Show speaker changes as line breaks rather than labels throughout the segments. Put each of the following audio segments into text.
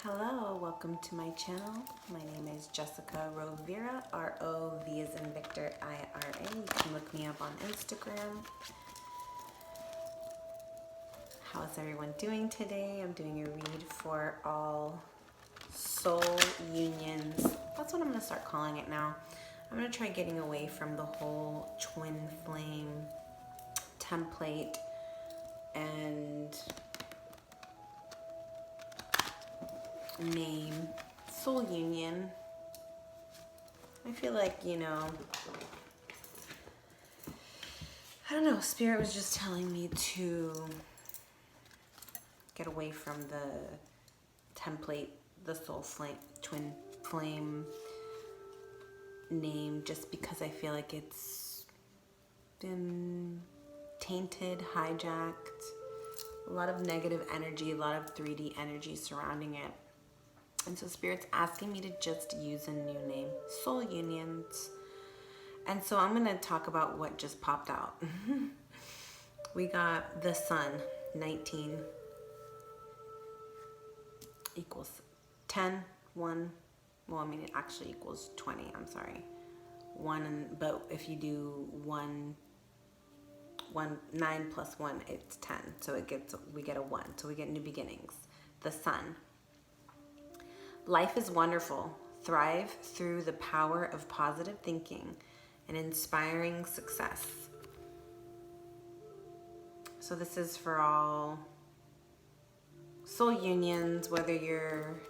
Hello, welcome to my channel. My name is Jessica Rovira, R-O-V as in Victor, I-R-A. You can look me up on Instagram. How is everyone doing today? I'm doing a read for all soul unions. That's what I'm going to start calling it now. I'm going to try getting away from the whole twin flame template and name soul union. I feel like, you know, I don't know, Spirit was just telling me to get away from the template, the soul flame, twin flame name, just because I feel like it's been tainted, hijacked, a lot of negative energy, a lot of 3D energy surrounding it. And so Spirit's asking me to just use a new name, soul unions. And so I'm going to talk about what just popped out. We got the sun, 19 equals 10, 1. Well, I mean, it actually equals 20. I'm sorry. 1, but if you do 9 plus 1, it's 10. So we get a 1. So we get new beginnings. The sun. Life is wonderful. Thrive through the power of positive thinking and inspiring success. So this is for all soul unions, whether you're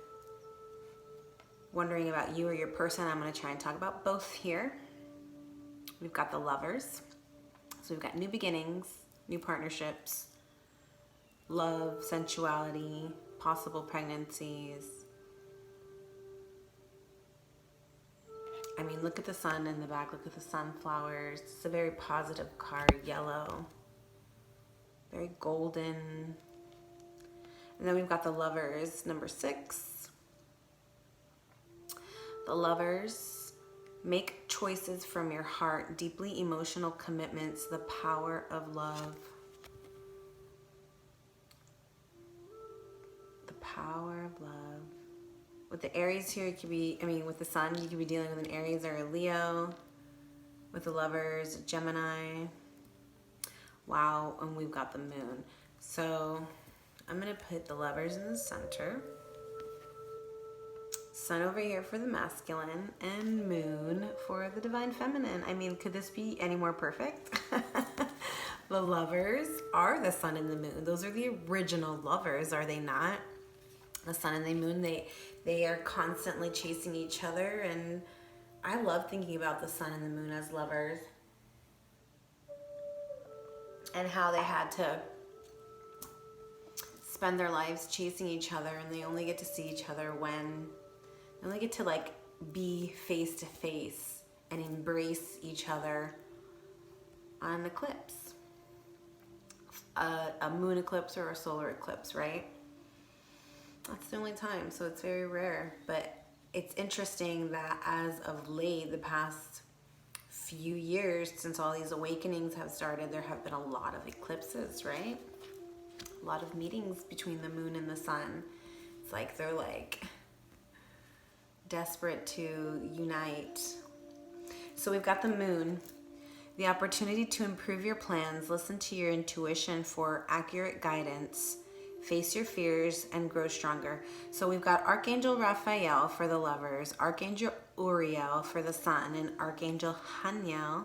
wondering about you or your person. I'm going to try and talk about both here. We've got the lovers. So we've got new beginnings, new partnerships, love, sensuality, possible pregnancies. I mean, look at the sun in the back. Look at the sunflowers. It's a very positive card, yellow, very golden. And then we've got the lovers, number 6. The lovers, make choices from your heart, deeply emotional commitments, the power of love. The power of love. With the Aries here, it could be, with the sun, you could be dealing with an Aries or a Leo. With the lovers, Gemini. Wow, and we've got the moon. So I'm going to put the lovers in the center. Sun over here for the masculine and moon for the divine feminine. I mean, could this be any more perfect? The lovers are the sun and the moon. Those are the original lovers, are they not? The sun and the moon, they are constantly chasing each other, and I love thinking about the sun and the moon as lovers and how they had to spend their lives chasing each other, and they only get to see each other when they only get to like be face to face and embrace each other on an eclipse, a moon eclipse or a solar eclipse, right? That's the only time, so it's very rare. But it's interesting that as of late, the past few years, since all these awakenings have started, there have been a lot of eclipses, right? A lot of meetings between the moon and the sun. It's like they're like desperate to unite. So we've got the moon, the opportunity to improve your plans, listen to your intuition for accurate guidance, face your fears, and grow stronger. So we've got Archangel Raphael for the lovers, Archangel Uriel for the sun, and Archangel Haniel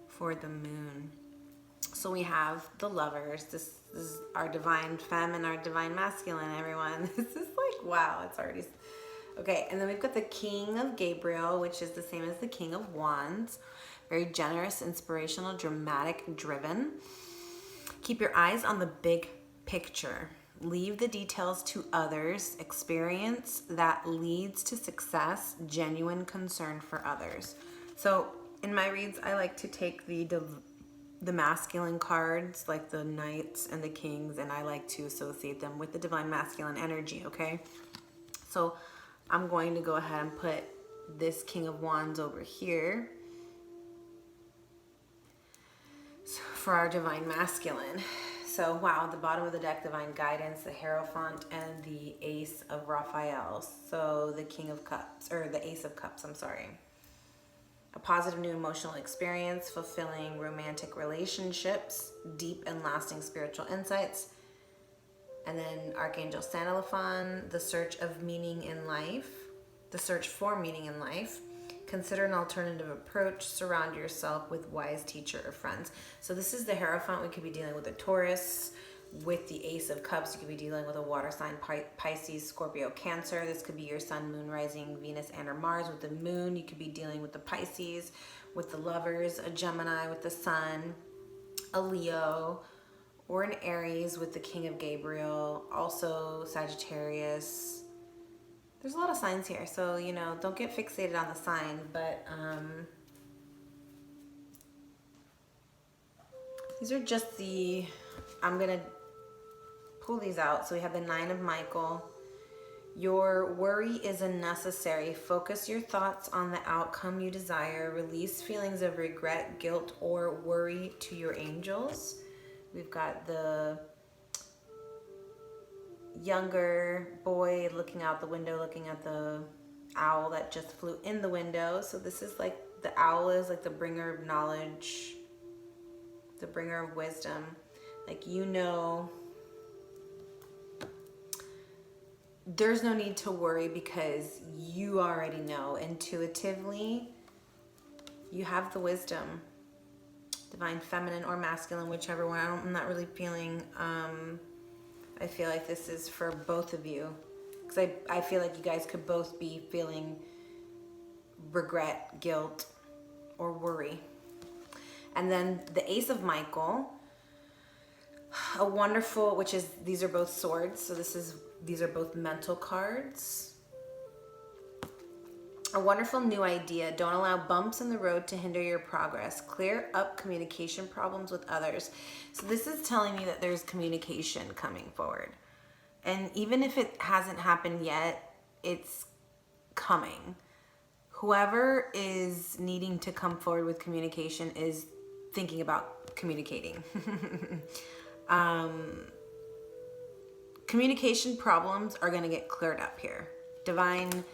for the moon. So we have the lovers. This is our divine femme and our divine masculine, everyone. This is like, wow, it's already... Okay, and then we've got the King of Gabriel, which is the same as the King of Wands. Very generous, inspirational, dramatic, driven. Keep your eyes on the big picture. Leave the details to others. Experience that leads to success. Genuine concern for others. So in my reads, I like to take the masculine cards, like the knights and the kings, and I like to associate them with the divine masculine energy, okay? So I'm going to go ahead and put this King of Wands over here for our divine masculine. So, wow, at the bottom of the deck, Divine Guidance, the Hierophant, and the Ace of Raphael. So, the King of Cups, or the Ace of Cups, I'm sorry. A positive new emotional experience, fulfilling romantic relationships, deep and lasting spiritual insights. And then Archangel Sandalphon, the search of meaning in life, the search for meaning in life. Consider an alternative approach. Surround yourself with wise teacher or friends. So this is the Hierophant. We could be dealing with a Taurus. With the Ace of Cups, you could be dealing with a water sign, Pisces, Scorpio, Cancer. This could be your sun, moon, rising, Venus, and or Mars. With the moon, you could be dealing with the Pisces, with the Lovers, a Gemini with the sun, a Leo, or an Aries with the King of Gabriel, also Sagittarius. There's a lot of signs here, so, you know, don't get fixated on the sign, but these are just the, I'm going to pull these out. So we have the Nine of Michael. Your worry is unnecessary. Focus your thoughts on the outcome you desire. Release feelings of regret, guilt, or worry to your angels. We've got the younger boy looking out the window, looking at the owl that just flew in the window. So this is like, the owl is like the bringer of knowledge, the bringer of wisdom. Like, you know, there's no need to worry because you already know intuitively. You have the wisdom, divine feminine or masculine, whichever one. I'm not really feeling, I feel like this is for both of you, because I feel like you guys could both be feeling regret, guilt, or worry. And then the Ace of Michael, a wonderful, which is, these are both swords, so these are both mental cards. A wonderful new idea. Don't allow bumps in the road to hinder your progress. Clear up communication problems with others. So this is telling me that there's communication coming forward. And even if it hasn't happened yet, it's coming. Whoever is needing to come forward with communication is thinking about communicating. Communication problems are going to get cleared up here. Divine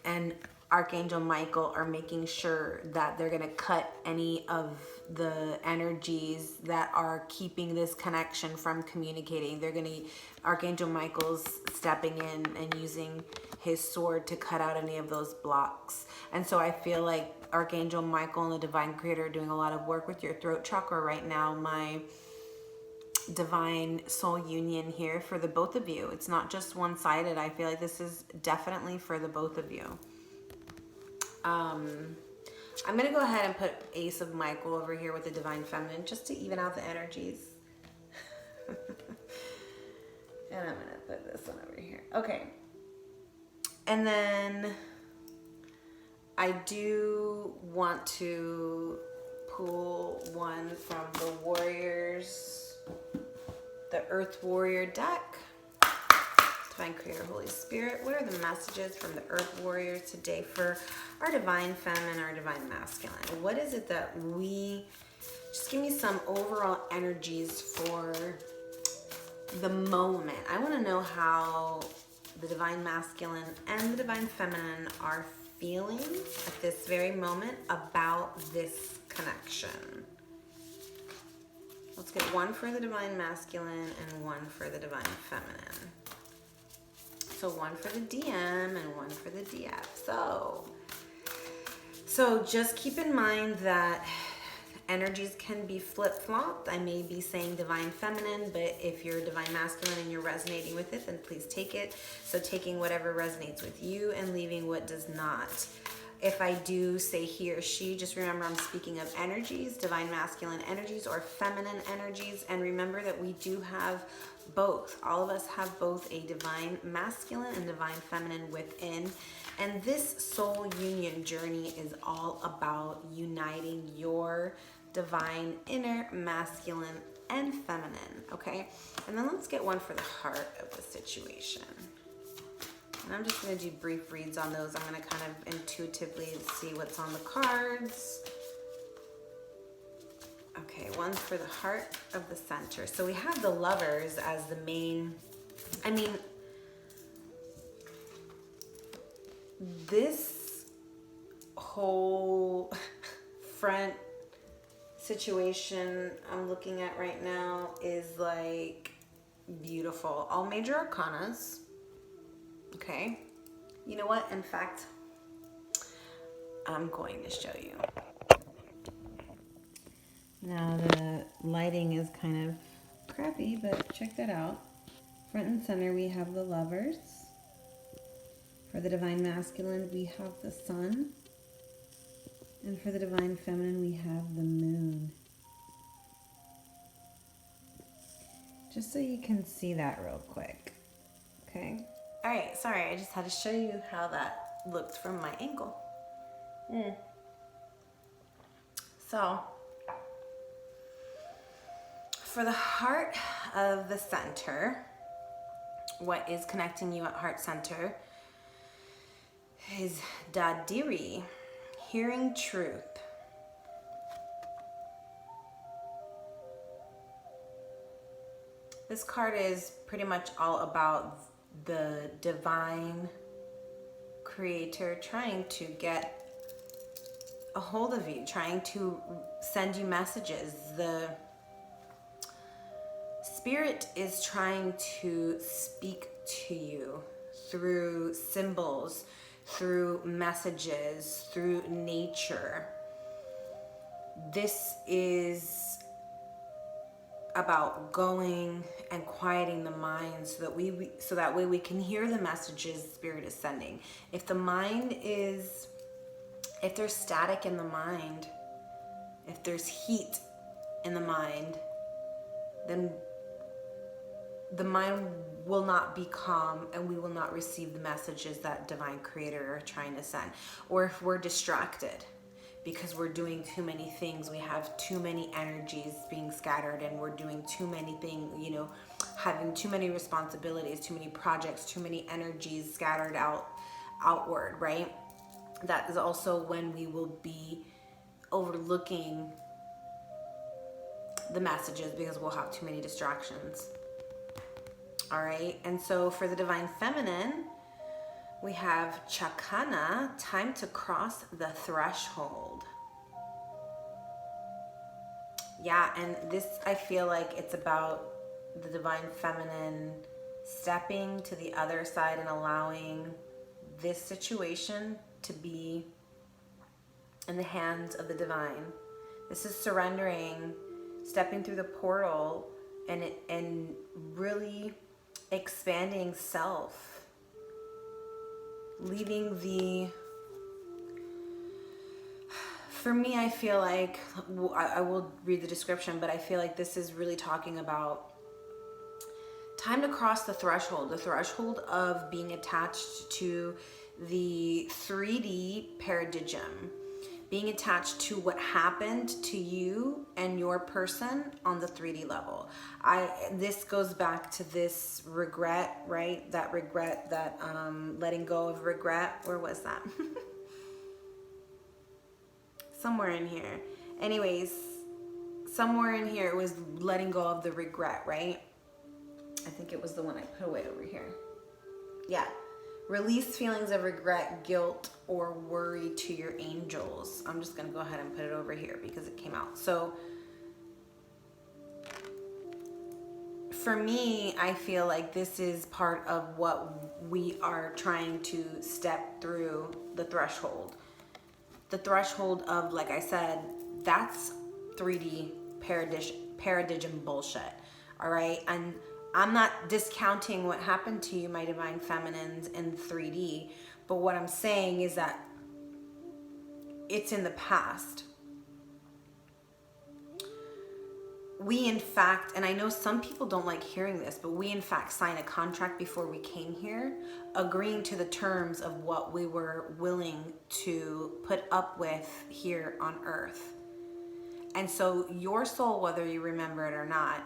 and Archangel Michael are making sure that they're going to cut any of the energies that are keeping this connection from communicating. They're going to, Archangel Michael's stepping in and using his sword to cut out any of those blocks. And so I feel like Archangel Michael and the Divine Creator are doing a lot of work with your throat chakra right now. My divine soul union here for the both of you. It's not just one-sided. I feel like this is definitely for the both of you. I'm going to go ahead and put Ace of Michael over here with the Divine Feminine just to even out the energies. And I'm going to put this one over here. Okay. And then I do want to pull one from the Warriors, the Earth Warrior deck. Divine Creator, Holy Spirit, what are the messages from the Earth Warriors today for our Divine Feminine, our Divine Masculine? What is it that just give me some overall energies for the moment. I want to know how the Divine Masculine and the Divine Feminine are feeling at this very moment about this connection. Let's get one for the Divine Masculine and one for the Divine Feminine. So one for the DM and one for the DF. So just keep in mind that energies can be flip-flopped. I may be saying Divine Feminine, but if you're Divine Masculine and you're resonating with it, then please take it. So taking whatever resonates with you and leaving what does not. If I do say he or she, just remember I'm speaking of energies, Divine Masculine energies or feminine energies. And remember that we do have both. All of us have both a Divine Masculine and Divine Feminine within. And this soul union journey is all about uniting your divine inner masculine and feminine, okay? And then let's get one for the heart of the situation. And I'm just going to do brief reads on those. I'm going to kind of intuitively see what's on the cards. Okay, one for the heart of the center. So we have the Lovers as the main, I mean, this whole front situation I'm looking at right now is like beautiful. All major arcanas. Okay. You know what? In fact, I'm going to show you. Now the lighting is kind of crappy, but check that out. Front and center we have the Lovers. For the Divine Masculine we have the Sun. And for the Divine Feminine we have the Moon. Just so you can see that real quick. Okay? Alright, sorry, I just had to show you how that looked from my angle. So, for the heart of the center, what is connecting you at heart center is Dadiri, hearing truth. This card is pretty much all about the divine creator trying to get a hold of you, trying to send you messages. The spirit is trying to speak to you through symbols, through messages, through nature. This is about going and quieting the mind so that way we can hear the messages spirit is sending. If there's static in the mind, if there's heat in the mind, then the mind will not be calm and we will not receive the messages that divine creator are trying to send. Or if we're distracted because we're doing too many things, we have too many energies being scattered and we're doing too many things, having too many responsibilities, too many projects, too many energies scattered outward, right? That is also when we will be overlooking the messages because we'll have too many distractions. All right, and so for the Divine Feminine, we have Chakana, time to cross the threshold. Yeah, and this, I feel like it's about the Divine Feminine stepping to the other side and allowing this situation to be in the hands of the divine. This is surrendering, stepping through the portal, and really expanding self, leaving the, for me, I feel like, I will read the description, but I feel like this is really talking about time to cross the threshold of being attached to the 3D paradigm, being attached to what happened to you and your person on the 3D level. This goes back to this regret, right? That regret, that letting go of regret. Where was that? Somewhere in here. Anyways, somewhere in here it was letting go of the regret, right? I think it was the one I put away over here. Yeah. Release feelings of regret, guilt, or worry to your angels. I'm just going to go ahead and put it over here because it came out. So for me, I feel like this is part of what we are trying to step through, the threshold. The threshold of, like I said, that's 3D paradigm bullshit. All right. And I'm not discounting what happened to you, my divine feminines, in 3D, but what I'm saying is that it's in the past. We, in fact, and I know some people don't like hearing this, but we, in fact, signed a contract before we came here, agreeing to the terms of what we were willing to put up with here on Earth. And so your soul, whether you remember it or not,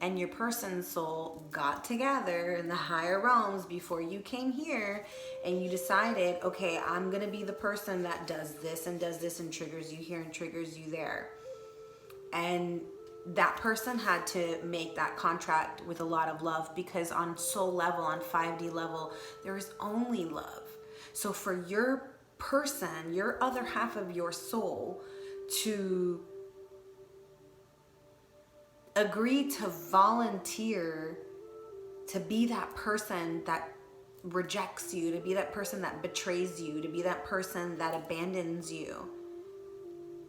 and your person's soul got together in the higher realms before you came here, and you decided, okay, I'm gonna be the person that does this and triggers you here and triggers you there. And that person had to make that contract with a lot of love, because on soul level, on 5D level, there is only love. So for your person, your other half of your soul, to agree to volunteer to be that person that rejects you, to be that person that betrays you, to be that person that abandons you,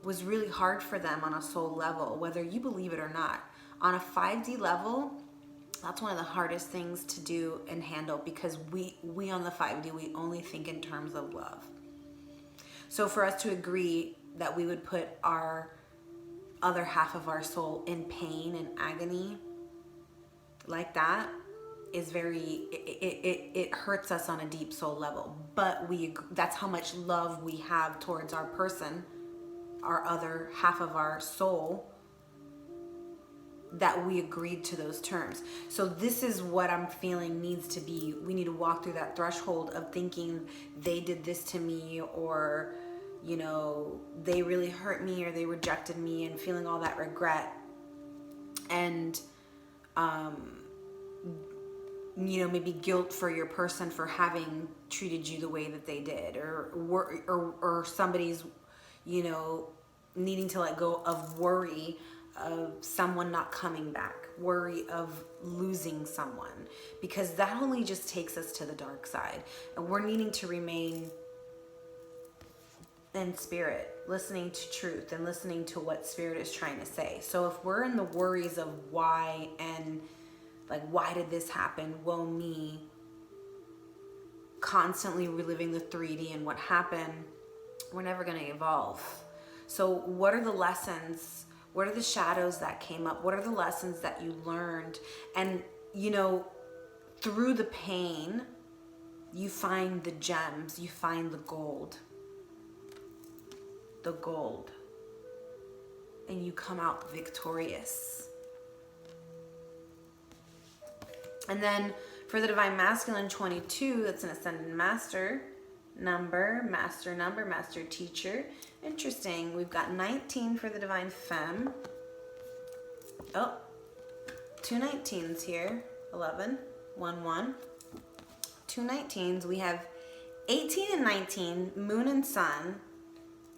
was really hard for them on a soul level, whether you believe it or not. On a 5D level, that's one of the hardest things to do and handle, because we on the 5D, we only think in terms of love. So for us to agree that we would put our other half of our soul in pain and agony like that is it hurts us on a deep soul level. But that's how much love we have towards our person, our other half of our soul, that we agreed to those terms. So this is what I'm feeling needs to be. We need to walk through that threshold of thinking they did this to me, or, you know, they really hurt me, or they rejected me, and feeling all that regret. And, you know, maybe guilt for your person for having treated you the way that they did, or somebody's, you know, needing to let go of worry of someone not coming back, worry of losing someone, because that only just takes us to the dark side. And we're needing to remain in spirit, listening to truth and listening to what spirit is trying to say. So if we're in the worries of why, and like, why did this happen, woe me, constantly reliving the 3D and what happened, we're never going to evolve. So what are the lessons? What are the shadows that came up? What are the lessons that you learned? And, you know, through the pain, you find the gems, you find the gold. The gold. And you come out victorious. And then for the Divine Masculine 22, that's an Ascended Master number, master teacher. Interesting. We've got 19 for the Divine Femme. Oh, 2 19s here. 11, 1, 1. 2 19s. We have 18 and 19, Moon and Sun.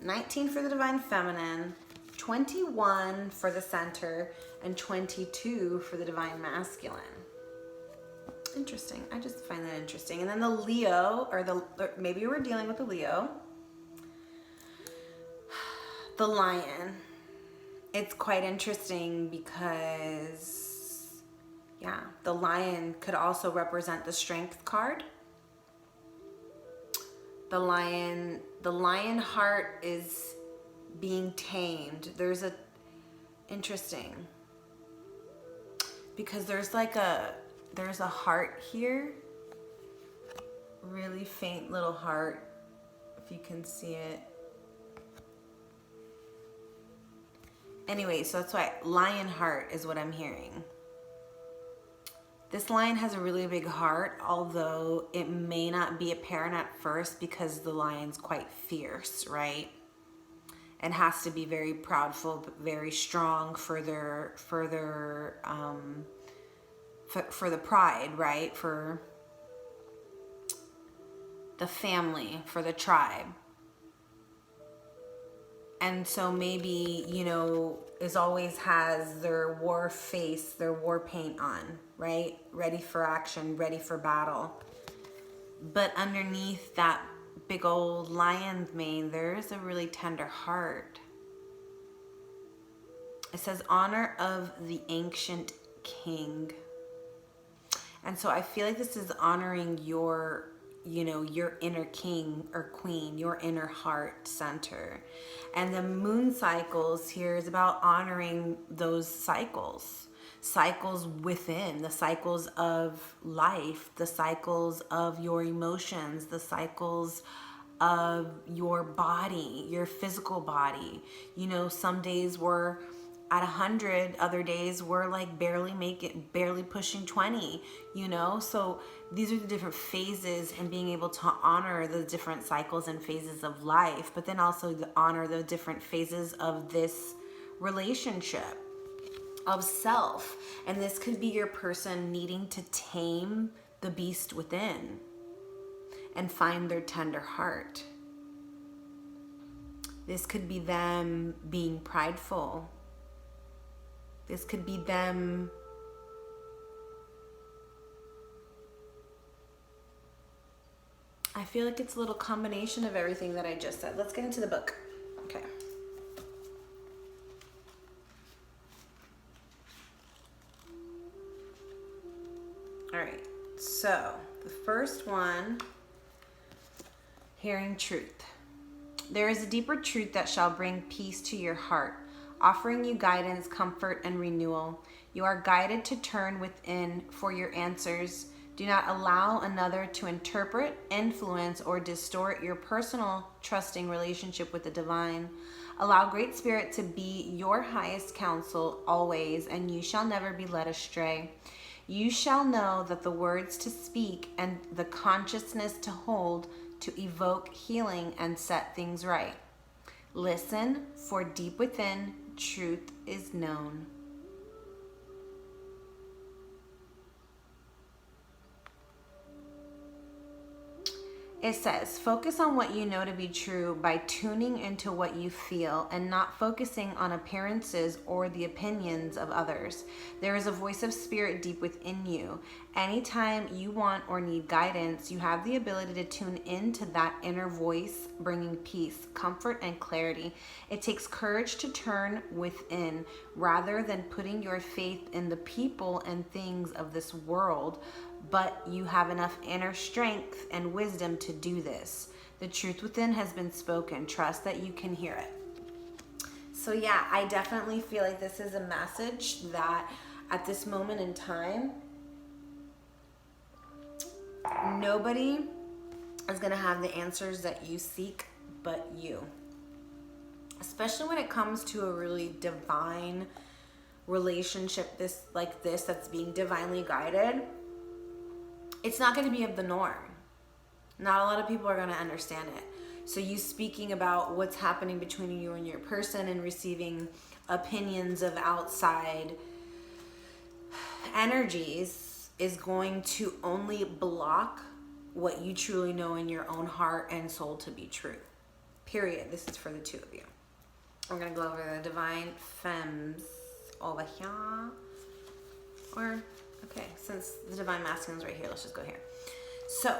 19 for the Divine Feminine. 21 for the Center. And 22 for the Divine Masculine. Interesting. I just find that interesting. And then the Leo, or maybe we're dealing with the Leo. The Lion. It's quite interesting because, yeah, the Lion could also represent the Strength card. The lion heart is being tamed. Interesting. Because there's a heart here. Really faint little heart, if you can see it. Anyway, so that's why lion heart is what I'm hearing. This lion has a really big heart, although it may not be apparent at first because the lion's quite fierce, right? And has to be very proudful, very strong for the pride, right? For the family, for the tribe. And so maybe, you know, always has their war face, their war paint on, right? Ready for action, ready for battle. But underneath that big old lion's mane, there is a really tender heart. It says, honor of the ancient king. And so I feel like this is honoring your, you know, your inner king or queen, your inner heart center. And the moon cycles here is about honoring those cycles within, the cycles of life, the cycles of your emotions, the cycles of your body, your physical body. You know, some days we're at 100, other days we're like barely pushing 20, you know? So these are the different phases, and being able to honor the different cycles and phases of life, but then also honor the different phases of this relationship. of self. And this could be your person needing to tame the beast within and find their tender heart. This could be them being prideful. This could be them I feel like it's a little combination of everything that I just said. Let's get into the book. Okay. All right. So the first one, hearing truth. There is a deeper truth that shall bring peace to your heart, offering you guidance, comfort, and renewal. You are guided to turn within for your answers. Do not allow another to interpret, influence, or distort your personal, trusting relationship with the divine. Allow Great Spirit to be your highest counsel always, and you shall never be led astray. You shall know that the words to speak and the consciousness to hold to evoke healing and set things right. Listen, for deep within, truth is known. It says, focus on what you know to be true by tuning into what you feel and not focusing on appearances or the opinions of others. There is a voice of spirit deep within you. Anytime you want or need guidance, you have the ability to tune into that inner voice, bringing peace, comfort, and clarity. It takes courage to turn within rather than putting your faith in the people and things of this world. But you have enough inner strength and wisdom to do this. The truth within has been spoken. Trust that you can hear it. So yeah, I definitely feel like this is a message that at this moment in time, nobody is going to have the answers that you seek but you. Especially when it comes to a really divine relationship like this that's being divinely guided. It's not going to be of the norm. Not a lot of people are going to understand it. So you speaking about what's happening between you and your person and receiving opinions of outside energies is going to only block what you truly know in your own heart and soul to be true. Period. This is for the two of you. We're going to go over the divine femmes over here. Or... okay, since the divine masculine is right here, let's just go here. So,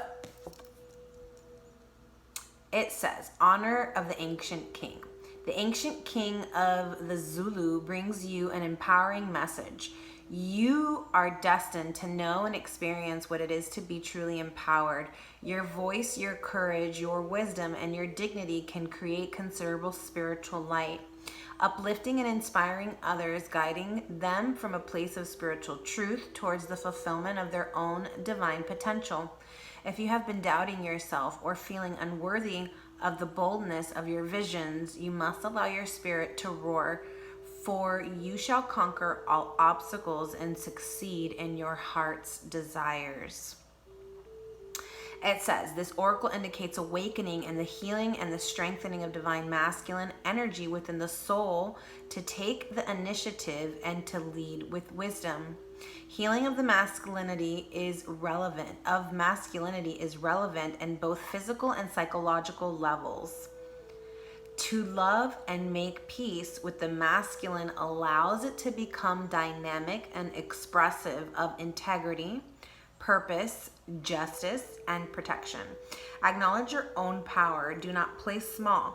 it says, honor of the ancient king. The ancient king of the Zulu brings you an empowering message. You are destined to know and experience what it is to be truly empowered. Your voice, your courage, your wisdom, and your dignity can create considerable spiritual light. Uplifting and inspiring others, guiding them from a place of spiritual truth towards the fulfillment of their own divine potential. If you have been doubting yourself or feeling unworthy of the boldness of your visions, you must allow your spirit to roar, for you shall conquer all obstacles and succeed in your heart's desires. It says, this oracle indicates awakening and the healing and the strengthening of divine masculine energy within the soul to take the initiative and to lead with wisdom. Healing of the masculinity is relevant in both physical and psychological levels. To love and make peace with the masculine allows it to become dynamic and expressive of integrity, purpose, justice, and protection. Acknowledge your own power. Do not play small.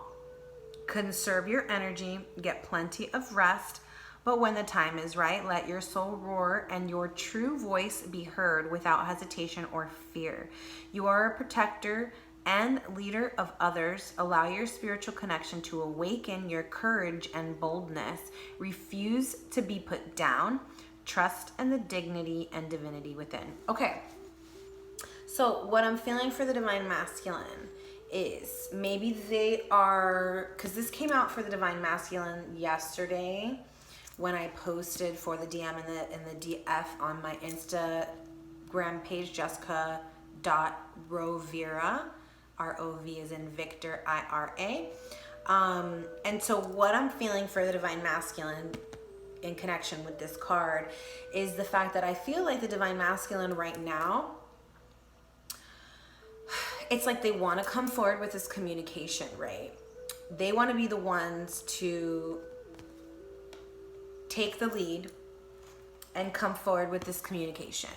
Conserve your energy. Get plenty of rest. But when the time is right, let your soul roar and your true voice be heard without hesitation or fear. You are a protector and leader of others. Allow your spiritual connection to awaken your courage and boldness. Refuse to be put down. Trust in the dignity and divinity within. Okay, so what I'm feeling for the divine masculine is maybe they are, because this came out for the divine masculine yesterday when I posted for the DM and the DF on my Instagram page, jessica.rovira, R-O-V as in Victor, I-R-A. And so what I'm feeling for the divine masculine in connection with this card is the fact that I feel like the Divine Masculine right now, it's like they want to come forward with this communication, right? They want to be the ones to take the lead and come forward with this communication.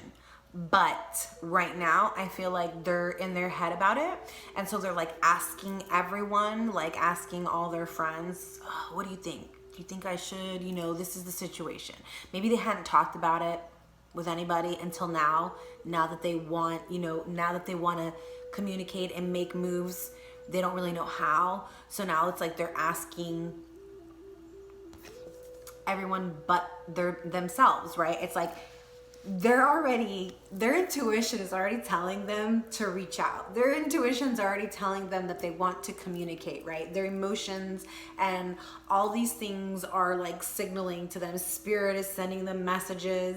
But right now, I feel like they're in their head about it. And so they're like asking everyone, like asking all their friends, oh, what do you think? Do you think I should, you know, this is the situation. Maybe they hadn't talked about it with anybody until now that they want, you know, now that they want to communicate and make moves, they don't really know how. So now it's like they're asking everyone but themselves, right? It's like their intuition is already telling them to reach out. Their intuition's already telling them that they want to communicate, right? Their emotions and all these things are like signaling to them. Spirit is sending them messages,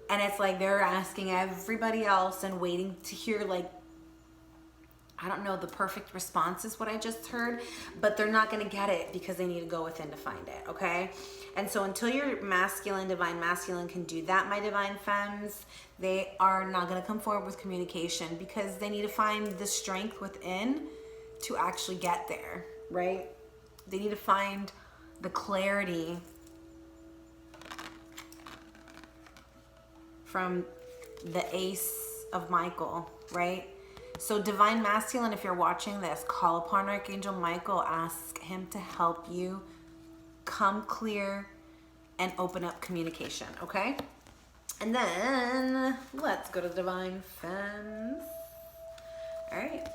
and it's like they're asking everybody else and waiting to hear, like, I don't know, the perfect response is what I just heard, but they're not going to get it because they need to go within to find it, okay? And so until your masculine, Divine Masculine can do that, my Divine Femmes, they are not going to come forward with communication because they need to find the strength within to actually get there, right? They need to find the clarity from the Ace of Michael, right? So Divine Masculine, if you're watching this, call upon Archangel Michael, ask him to help you come clear and open up communication, okay? And then let's go to Divine Femmes. All right.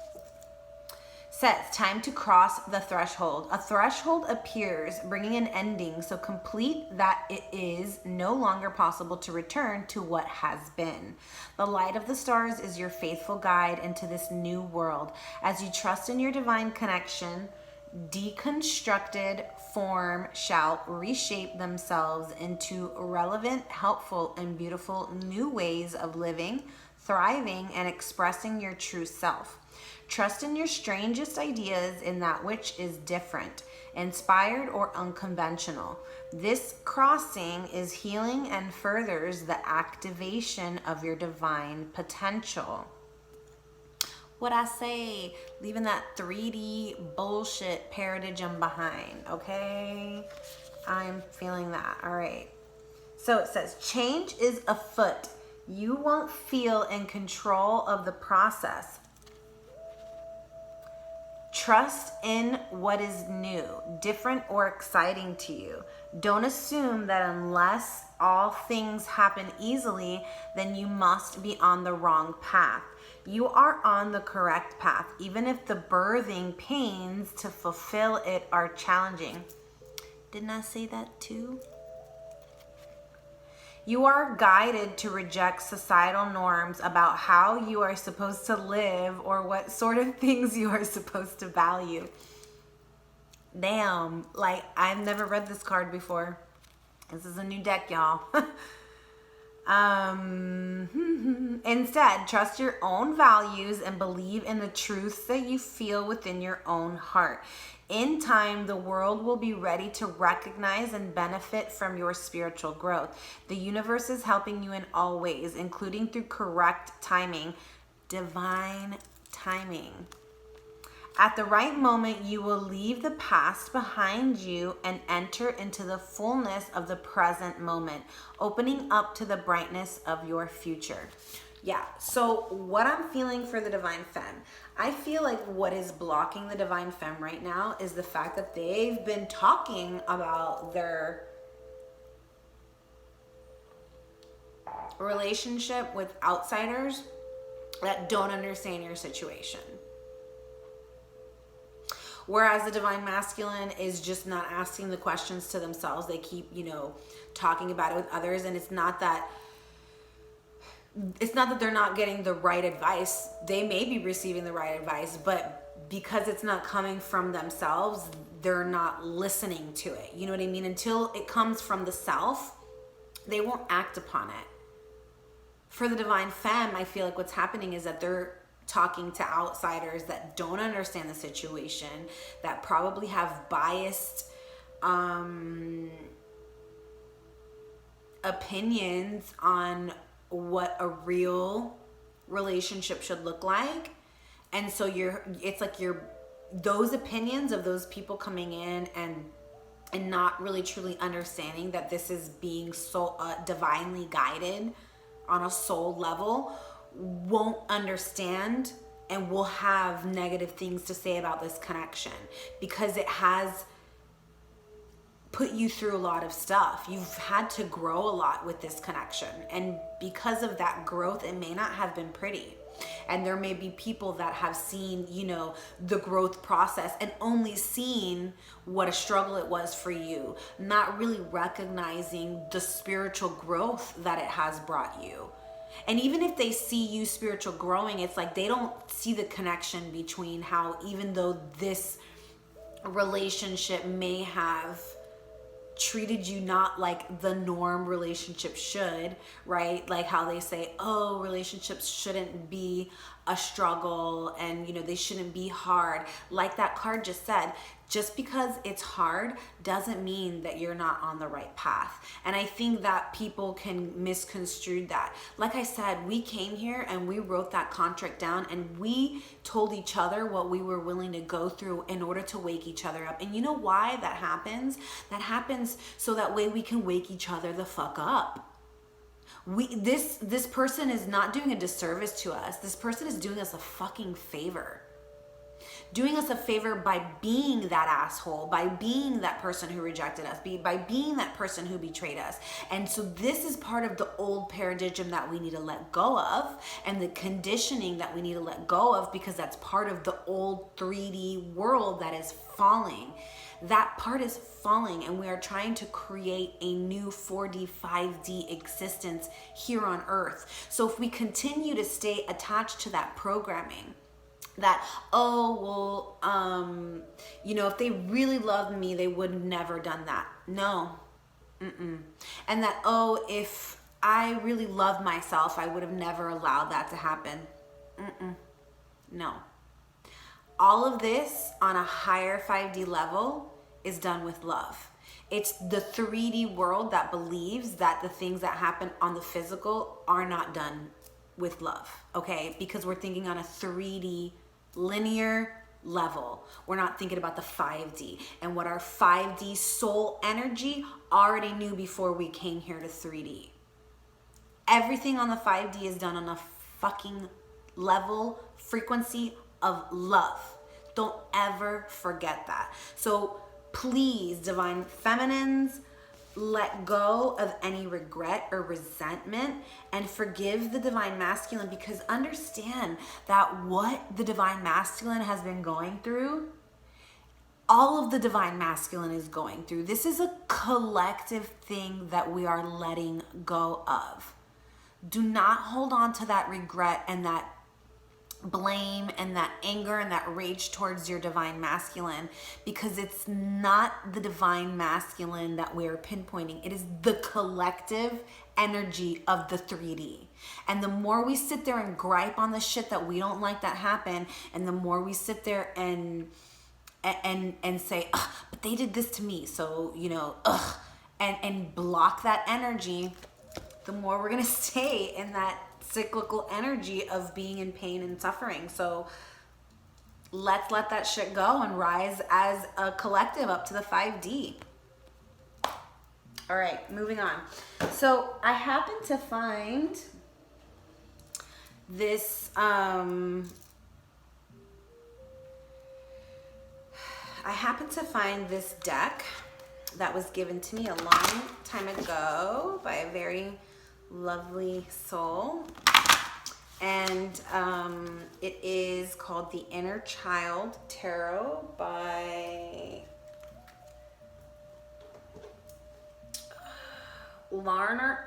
Says, time to cross the threshold. A threshold appears, bringing an ending so complete that it is no longer possible to return to what has been. The light of the stars is your faithful guide into this new world. As you trust in your divine connection, deconstructed form shall reshape themselves into relevant, helpful, and beautiful new ways of living, thriving, and expressing your true self. Trust in your strangest ideas in that which is different, inspired, or unconventional. This crossing is healing and furthers the activation of your divine potential. What I say, leaving that 3D bullshit paradigm behind, okay? I'm feeling that. All right. So it says, change is afoot. You won't feel in control of the process. Trust in what is new, different, or exciting to you. Don't assume that unless all things happen easily, then you must be on the wrong path. You are on the correct path, even if the birthing pains to fulfill it are challenging. Didn't I say that too? You are guided to reject societal norms about how you are supposed to live or what sort of things you are supposed to value. Damn, like I've never read this card before. This is a new deck, y'all. Instead, trust your own values and believe in the truths that you feel within your own heart. In time, the world will be ready to recognize and benefit from your spiritual growth. The universe is helping you in all ways, including through correct timing, divine timing. At the right moment, you will leave the past behind you and enter into the fullness of the present moment, opening up to the brightness of your future. Yeah, so what I'm feeling for the Divine Femme, I feel like what is blocking the Divine Femme right now is the fact that they've been talking about their relationship with outsiders that don't understand your situation. Whereas the Divine Masculine is just not asking the questions to themselves. They keep, talking about it with others, and it's not that they're not getting the right advice. They may be receiving the right advice, but because it's not coming from themselves, they're not listening to it. You know what I mean? Until it comes from the self, they won't act upon it. For the Divine Femme, I feel like what's happening is that they're talking to outsiders that don't understand the situation, that probably have biased opinions on what a real relationship should look like. And so it's like those opinions of those people coming in and not really truly understanding that this is being so divinely guided on a soul level, won't understand and will have negative things to say about this connection, because it has put you through a lot of stuff. You've had to grow a lot with this connection, and because of that growth, it may not have been pretty. And there may be people that have seen, you know, the growth process and only seen what a struggle it was for you, not really recognizing the spiritual growth that it has brought you. And even if they see you spiritual growing, it's like they don't see the connection between how, even though this relationship may have treated you not like the norm relationship should, right? Like how they say, oh, relationships shouldn't be a struggle, and you know, they shouldn't be hard. Like that card just said, just because it's hard doesn't mean that you're not on the right path. And I think that people can misconstrue that. Like I said, we came here and we wrote that contract down, and we told each other what we were willing to go through in order to wake each other up. And you know why that happens? That happens so that way we can wake each other the fuck up. This person is not doing a disservice to us. This person is doing us a fucking favor. Doing us a favor by being that asshole, by being that person who rejected us, by being that person who betrayed us. And so this is part of the old paradigm that we need to let go of, and the conditioning that we need to let go of, because that's part of the old 3D world that is falling. That part is falling, and we are trying to create a new 4D, 5D existence here on Earth. So if we continue to stay attached to that programming, that, oh, well, you know, if they really loved me, they would have never done that. No. And that, oh, if I really loved myself, I would have never allowed that to happen. No. All of this on a higher 5D level is done with love. It's the 3D world that believes that the things that happen on the physical are not done with love, okay? Because we're thinking on a 3D linear level. We're not thinking about the 5D and what our 5D soul energy already knew before we came here to 3D. Everything on the 5D is done on a fucking level, frequency of love. Don't ever forget that. So please, divine feminines, let go of any regret or resentment and forgive the divine masculine, because understand that what the divine masculine has been going through, all of the divine masculine is going through. This is a collective thing that we are letting go of. Do not hold on to that regret and that blame and that anger and that rage towards your divine masculine, because it's not the divine masculine that we're pinpointing. It is the collective energy of the 3D. And the more we sit there and gripe on the shit that we don't like that happen, and the more we sit there and say, ugh, but they did this to me, so, you know, ugh, and block that energy, the more we're gonna stay in that cyclical energy of being in pain and suffering. So let's let that shit go and rise as a collective up to the 5D. All right, moving on. So I happened to find this, deck that was given to me a long time ago by a very lovely soul, and it is called the Inner Child Tarot by Learner.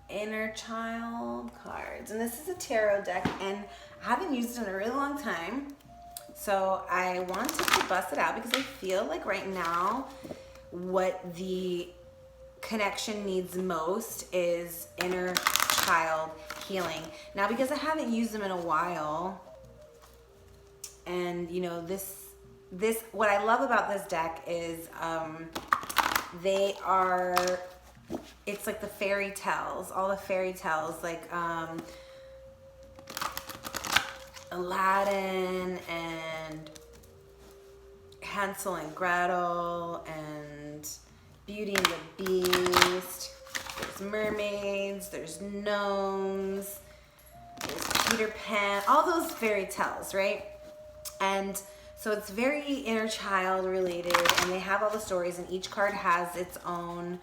Inner Child cards, and this is a tarot deck, and I haven't used it in a really long time. So I wanted to bust it out because I feel like right now what the connection needs most is inner child healing. Now, because I haven't used them in a while, and you know, this what I love about this deck is it's like the fairy tales, all the fairy tales, like Aladdin and Hansel and Gretel and Beauty and the Beast. There's mermaids, there's gnomes, there's Peter Pan, all those fairy tales, right? And so it's very inner child related, and they have all the stories, and each card has its own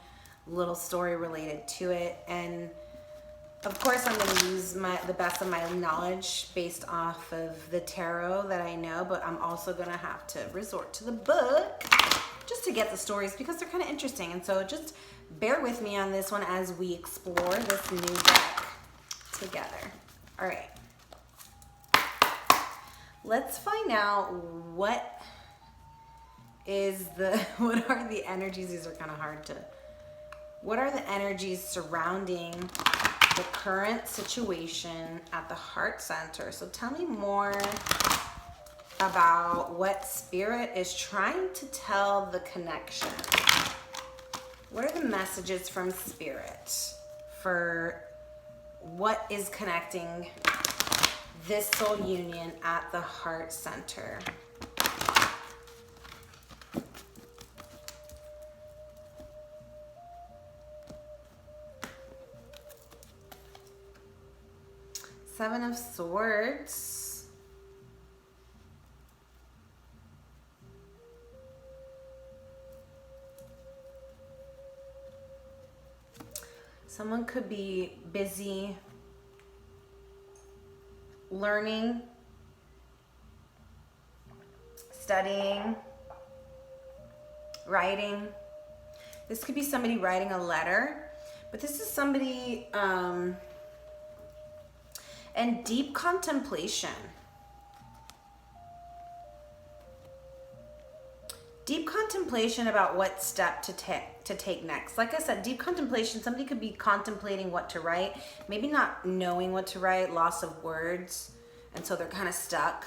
little story related to it. And of course I'm going to use the best of my knowledge based off of the tarot that I know, but I'm also going to have to resort to the book just to get the stories because they're kind of interesting. And so just bear with me on this one as we explore this new deck together. All right. Let's find out what are the energies? These are kind of hard to, what are the energies surrounding the current situation at the heart center? So tell me more about what Spirit is trying to tell the connection. What are the messages from Spirit for what is connecting this soul union at the heart center? Seven of Swords. Someone could be busy learning, studying, writing. This could be somebody writing a letter, but this is somebody and deep contemplation. Deep contemplation about what step to take next. Like I said, deep contemplation, somebody could be contemplating what to write, maybe not knowing what to write, loss of words, and so they're kind of stuck.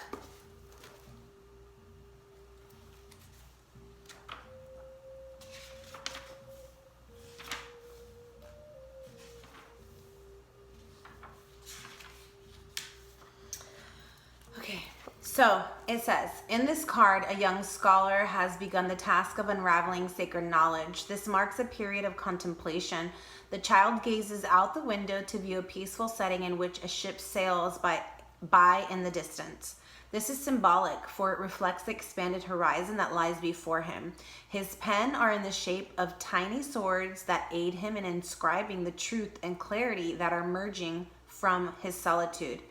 So it says, in this card, a young scholar has begun the task of unraveling sacred knowledge. This marks a period of contemplation. The child gazes out the window to view a peaceful setting in which a ship sails by in the distance. This is symbolic, for it reflects the expanded horizon that lies before him. His pen are in the shape of tiny swords that aid him in inscribing the truth and clarity that are emerging from his solitude.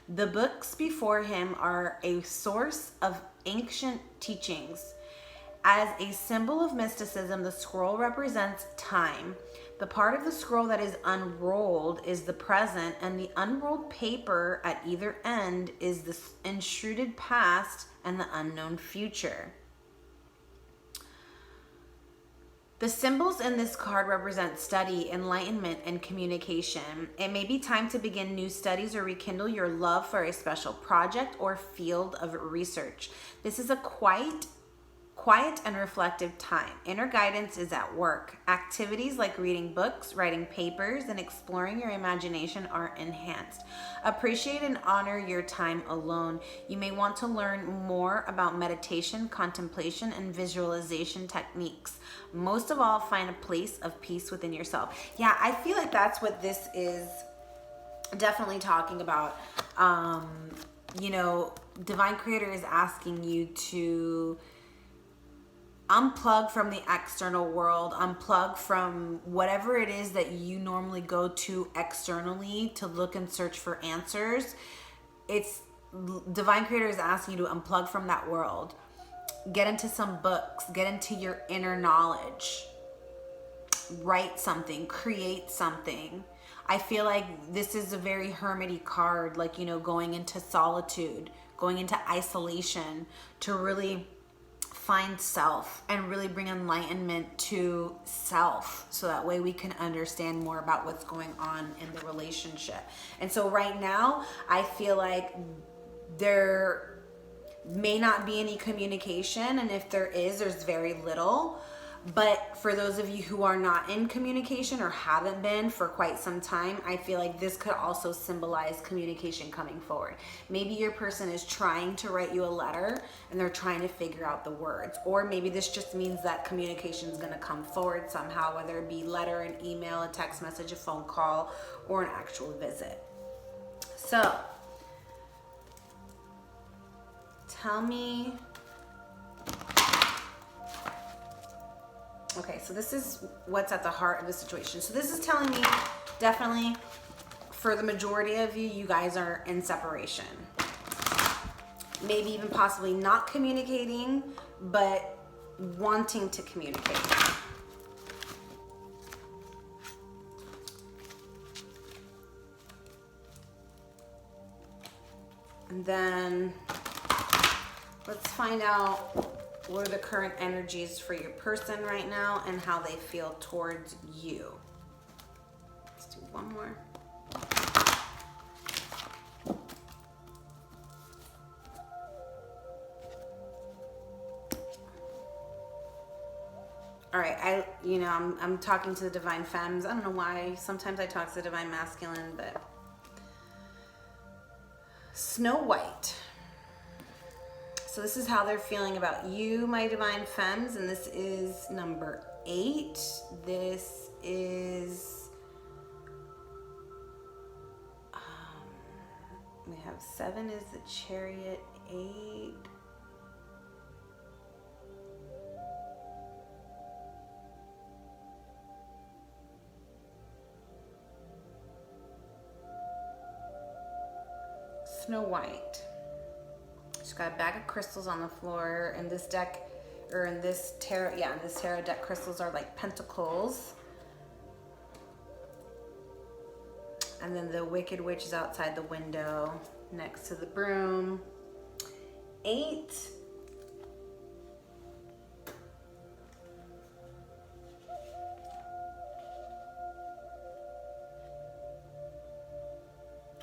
The books before him are a source of ancient teachings. As a symbol of mysticism, the scroll represents time. The part of the scroll that is unrolled is the present, and the unrolled paper at either end is the enshrouded past and the unknown future. The symbols in this card represent study, enlightenment, and communication. It may be time to begin new studies or rekindle your love for a special project or field of research. This is a quiet and reflective time. Inner guidance is at work. Activities like reading books, writing papers, and exploring your imagination are enhanced. Appreciate and honor your time alone. You may want to learn more about meditation, contemplation, and visualization techniques. Most of all, find a place of peace within yourself. Yeah, I feel like that's what this is definitely talking about. You know, Divine Creator is asking you to unplug from the external world, unplug from whatever it is that you normally go to externally to look and search for answers. It's Divine Creator is asking you to unplug from that world. Get into some books, get into your inner knowledge, write something, create something. I feel like this is a very hermity card, like, you know, going into solitude, going into isolation to really find self and really bring enlightenment to self, so that way we can understand more about what's going on in the relationship. And so right now I feel like may not be any communication, and if there is, there's very little. But for those of you who are not in communication or haven't been for quite some time, I feel like this could also symbolize communication coming forward. Maybe your person is trying to write you a letter and they're trying to figure out the words. Or maybe this just means that communication is going to come forward somehow, whether it be letter, an email, a text message, a phone call, or an actual visit. So, tell me. Okay, so this is what's at the heart of the situation. So this is telling me definitely for the majority of you, you guys are in separation. Maybe even possibly not communicating, but wanting to communicate. And then let's find out what are the current energies for your person right now and how they feel towards you. Let's do one more. All right, I'm talking to the Divine Femmes. I don't know why. Sometimes I talk to the Divine Masculine, but Snow White. So this is how they're feeling about you, my Divine Femmes, and this is number 8. This is, we have 7 is the Chariot, 8. Snow White. She's got a bag of crystals on the floor. In this deck, or in this tarot, in this tarot deck, crystals are like pentacles. And then the Wicked Witch is outside the window next to the broom. 8.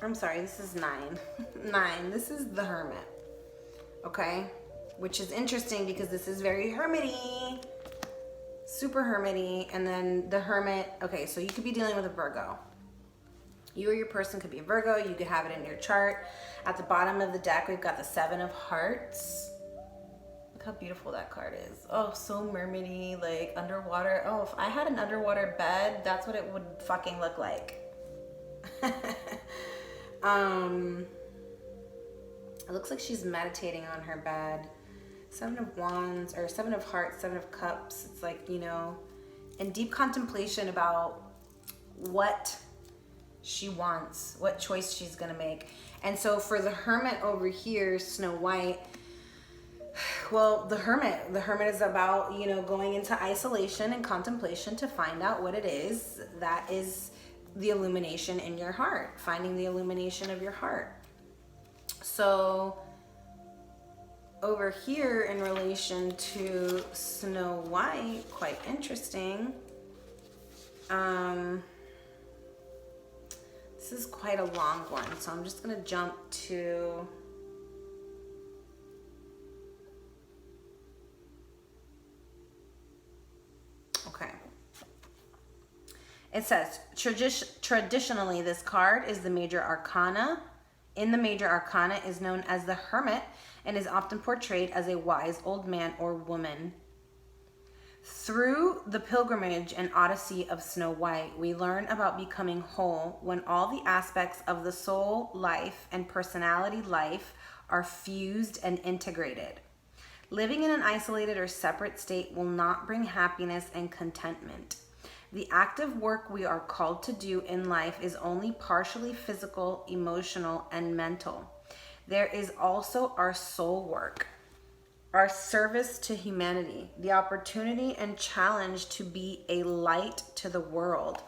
I'm sorry, this is 9. 9, this is the Hermit. Okay, which is interesting because this is very hermity, super hermity. And then the Hermit, okay, so you could be dealing with a Virgo. You or your person could be a Virgo. You could have it in your chart. At the bottom of the deck, we've got the 7 of Hearts. Look how beautiful that card is. Oh, so mermaidy, like underwater. Oh, if I had an underwater bed, that's what it would fucking look like. It looks like she's meditating on her bed. 7 of Wands, or 7 of Hearts, 7 of Cups. It's like, in deep contemplation about what she wants, what choice she's gonna make. And so for the Hermit over here, Snow White, well, the Hermit is about, going into isolation and contemplation to find out what it is that is the illumination in your heart, finding the illumination of your heart. So over here in relation to Snow White, quite interesting. This is quite a long one, so I'm just gonna jump to okay. It says, traditionally, this card is the major arcana. In the major arcana is known as the Hermit and is often portrayed as a wise old man or woman. Through the pilgrimage and odyssey of Snow White, we learn about becoming whole when all the aspects of the soul life and personality life are fused and integrated. Living in an isolated or separate state will not bring happiness and contentment. The active work we are called to do in life is only partially physical, emotional, and mental. There is also our soul work, our service to humanity, the opportunity and challenge to be a light to the world.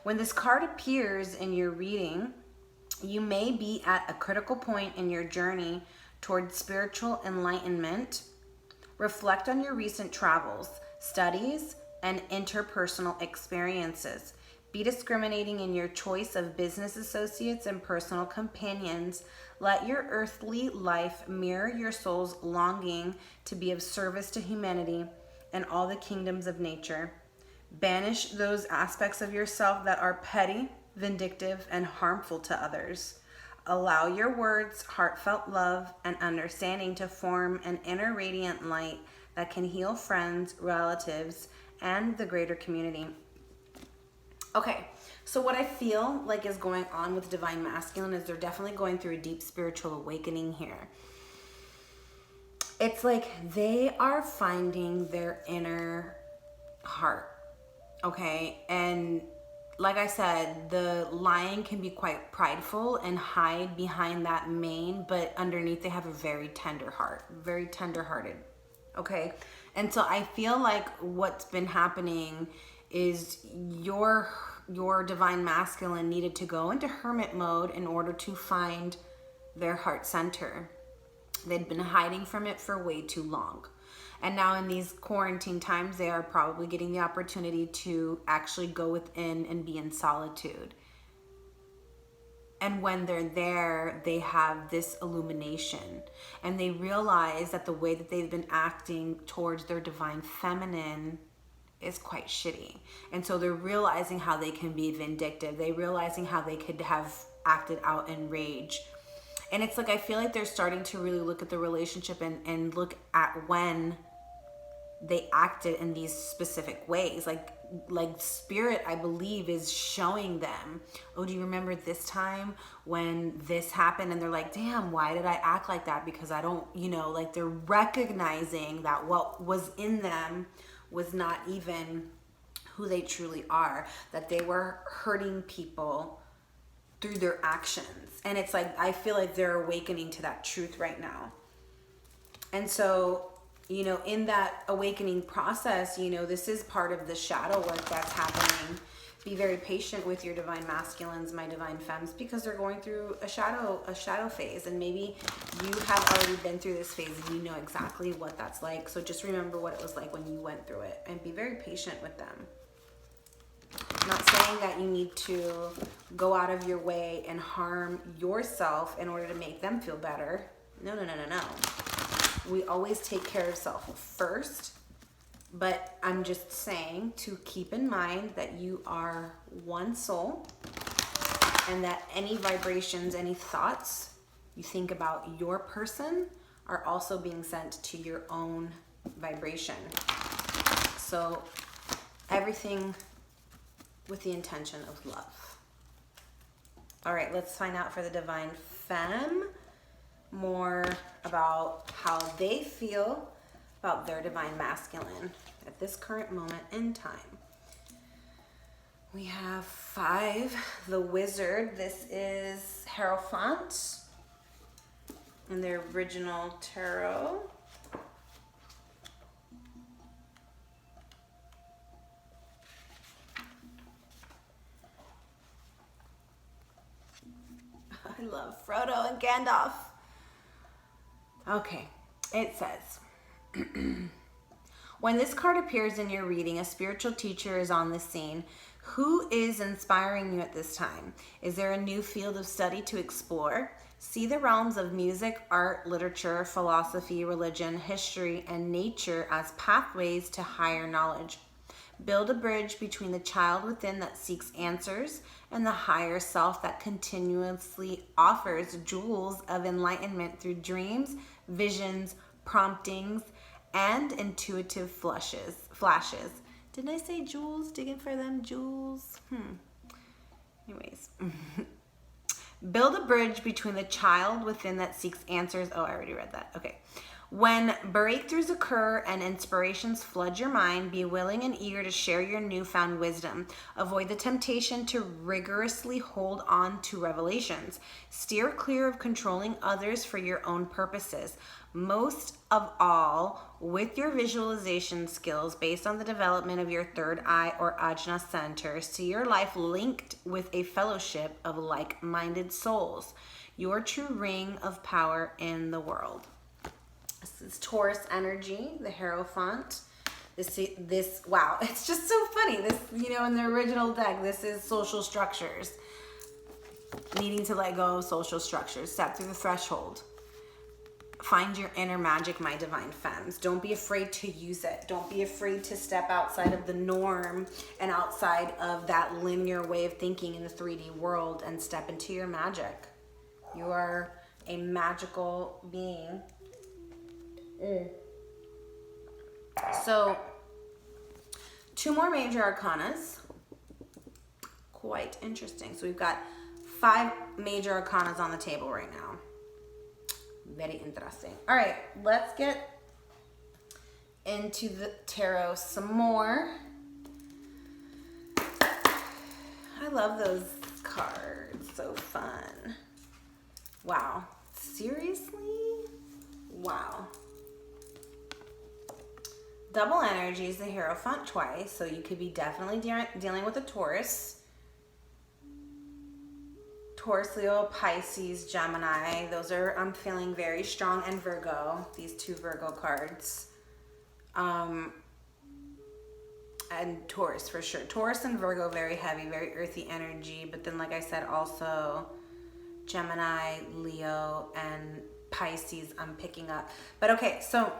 When this card appears in your reading, you may be at a critical point in your journey towards spiritual enlightenment. Reflect on your recent travels, studies, and interpersonal experiences. Be discriminating in your choice of business associates and personal companions. Let your earthly life mirror your soul's longing to be of service to humanity and all the kingdoms of nature. Banish those aspects of yourself that are petty, vindictive, and harmful to others. Allow your words, heartfelt love, and understanding to form an inner radiant light that can heal friends, relatives, and the greater community. Okay, so what I feel like is going on with Divine Masculine is they're definitely going through a deep spiritual awakening here. It's like they are finding their inner heart, okay? And like I said, the lion can be quite prideful and hide behind that mane, but underneath they have a very tender heart, very tender-hearted, okay? And so I feel like what's been happening is your Divine Masculine needed to go into hermit mode in order to find their heart center. They'd been hiding from it for way too long. And now in these quarantine times, they are probably getting the opportunity to actually go within and be in solitude. And when they're there, they have this illumination. And they realize that the way that they've been acting towards their divine feminine is quite shitty. And so they're realizing how they can be vindictive. They're realizing how they could have acted out in rage. And it's like, I feel like they're starting to really look at the relationship and look at when they acted in these specific ways. Like spirit, I believe, is showing them, oh, do you remember this time when this happened? And they're like, damn, why did I act like that? Because I don't, like they're recognizing that what was in them was not even who they truly are, that they were hurting people through their actions. And it's like, I feel like they're awakening to that truth right now. And so, in that awakening process, this is part of the shadow work that's happening. Be very patient with your Divine Masculines, my Divine Femmes, because they're going through a shadow phase. And maybe you have already been through this phase and you know exactly what that's like. So just remember what it was like when you went through it and be very patient with them. I'm not saying that you need to go out of your way and harm yourself in order to make them feel better. No. We always take care of self first. But I'm just saying to keep in mind that you are one soul and that any vibrations, any thoughts you think about your person are also being sent to your own vibration. So everything with the intention of love. All right, let's find out for the Divine Femme more about how they feel about their Divine Masculine at this current moment in time. We have 5, the Wizard. This is Hierophant in the original tarot. I love Frodo and Gandalf. Okay, it says, when this card appears in your reading, a spiritual teacher is on the scene. Who is inspiring you at this time? Is there a new field of study to explore? See the realms of music, art, literature, philosophy, religion, history, and nature as pathways to higher knowledge. Build a bridge between the child within that seeks answers and the higher self that continuously offers jewels of enlightenment through dreams, visions, promptings, and intuitive flashes. Didn't I say jewels? Digging for them jewels? Anyways. Build a bridge between the child within that seeks answers. Oh, I already read that. Okay. When breakthroughs occur and inspirations flood your mind, be willing and eager to share your newfound wisdom. Avoid the temptation to rigorously hold on to revelations. Steer clear of controlling others for your own purposes. Most of all, with your visualization skills based on the development of your third eye or ajna center, see your life linked with a fellowship of like-minded souls. Your true ring of power in the world. This is Taurus energy, the Hierophant. This, wow, it's just so funny. This, you know, in the original deck, this is social structures. Needing to let go of social structures. Step through the threshold. Find your inner magic, my divine femmes. Don't be afraid to use it. Don't be afraid to step outside of the norm and outside of that linear way of thinking in the 3D world and step into your magic. You are a magical being. So, 2 more major arcanas. Quite interesting. So we've got 5 major arcanas on the table right now. Very interesting. All right, let's get into the tarot some more. I love those cards. So fun. Wow. Seriously? Wow. Double energy is the Hierophant twice, so you could be definitely dealing with a Taurus. Taurus, Leo, Pisces, Gemini. Those are, I'm feeling very strong, and Virgo. These 2 Virgo cards. And Taurus for sure. Taurus and Virgo, very heavy, very earthy energy. But then, like I said, also Gemini, Leo, and Pisces I'm picking up. But okay, so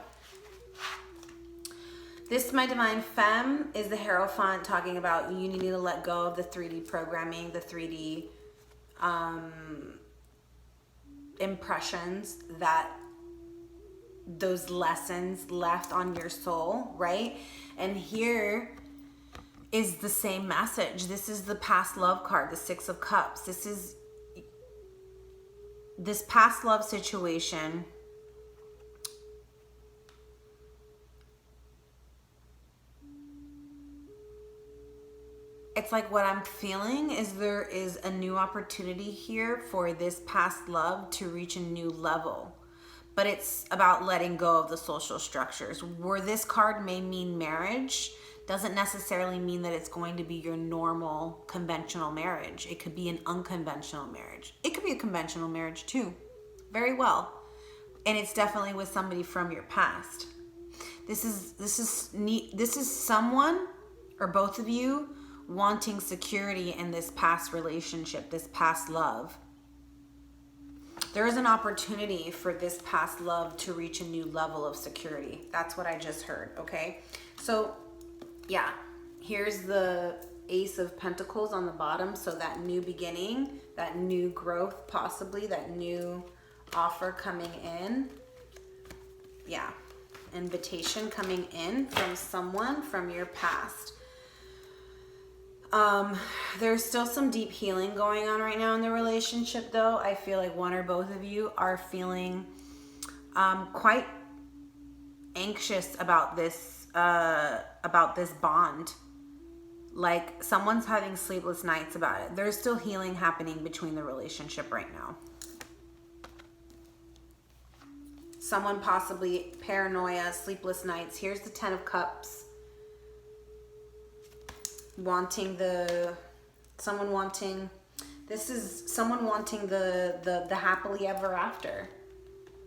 this, my divine femme, is the Hierophant, talking about you need to let go of the 3D programming, the 3D impressions that those lessons left on your soul, right? And here is the same message. This is the past love card, the 6 of Cups. This is this past love situation. It's like what I'm feeling is there is a new opportunity here for this past love to reach a new level. But it's about letting go of the social structures. Where this card may mean marriage, doesn't necessarily mean that it's going to be your normal conventional marriage. It could be an unconventional marriage. It could be a conventional marriage too, very well. And it's definitely with somebody from your past. This is someone, or both of you, wanting security in this past relationship, this past love. There is an opportunity for this past love to reach a new level of security. That's what I just heard, okay? So, yeah, here's the Ace of Pentacles on the bottom. So that new beginning, that new growth, possibly, that new offer coming in. Yeah, invitation coming in from someone from your past. There's still some deep healing going on right now in the relationship, though. I feel like one or both of you are feeling quite anxious about this bond. Like someone's having sleepless nights about it. There's still healing happening between the relationship right now. Someone possibly paranoia, sleepless nights. Here's the 10 of Cups. Someone wanting the happily ever after,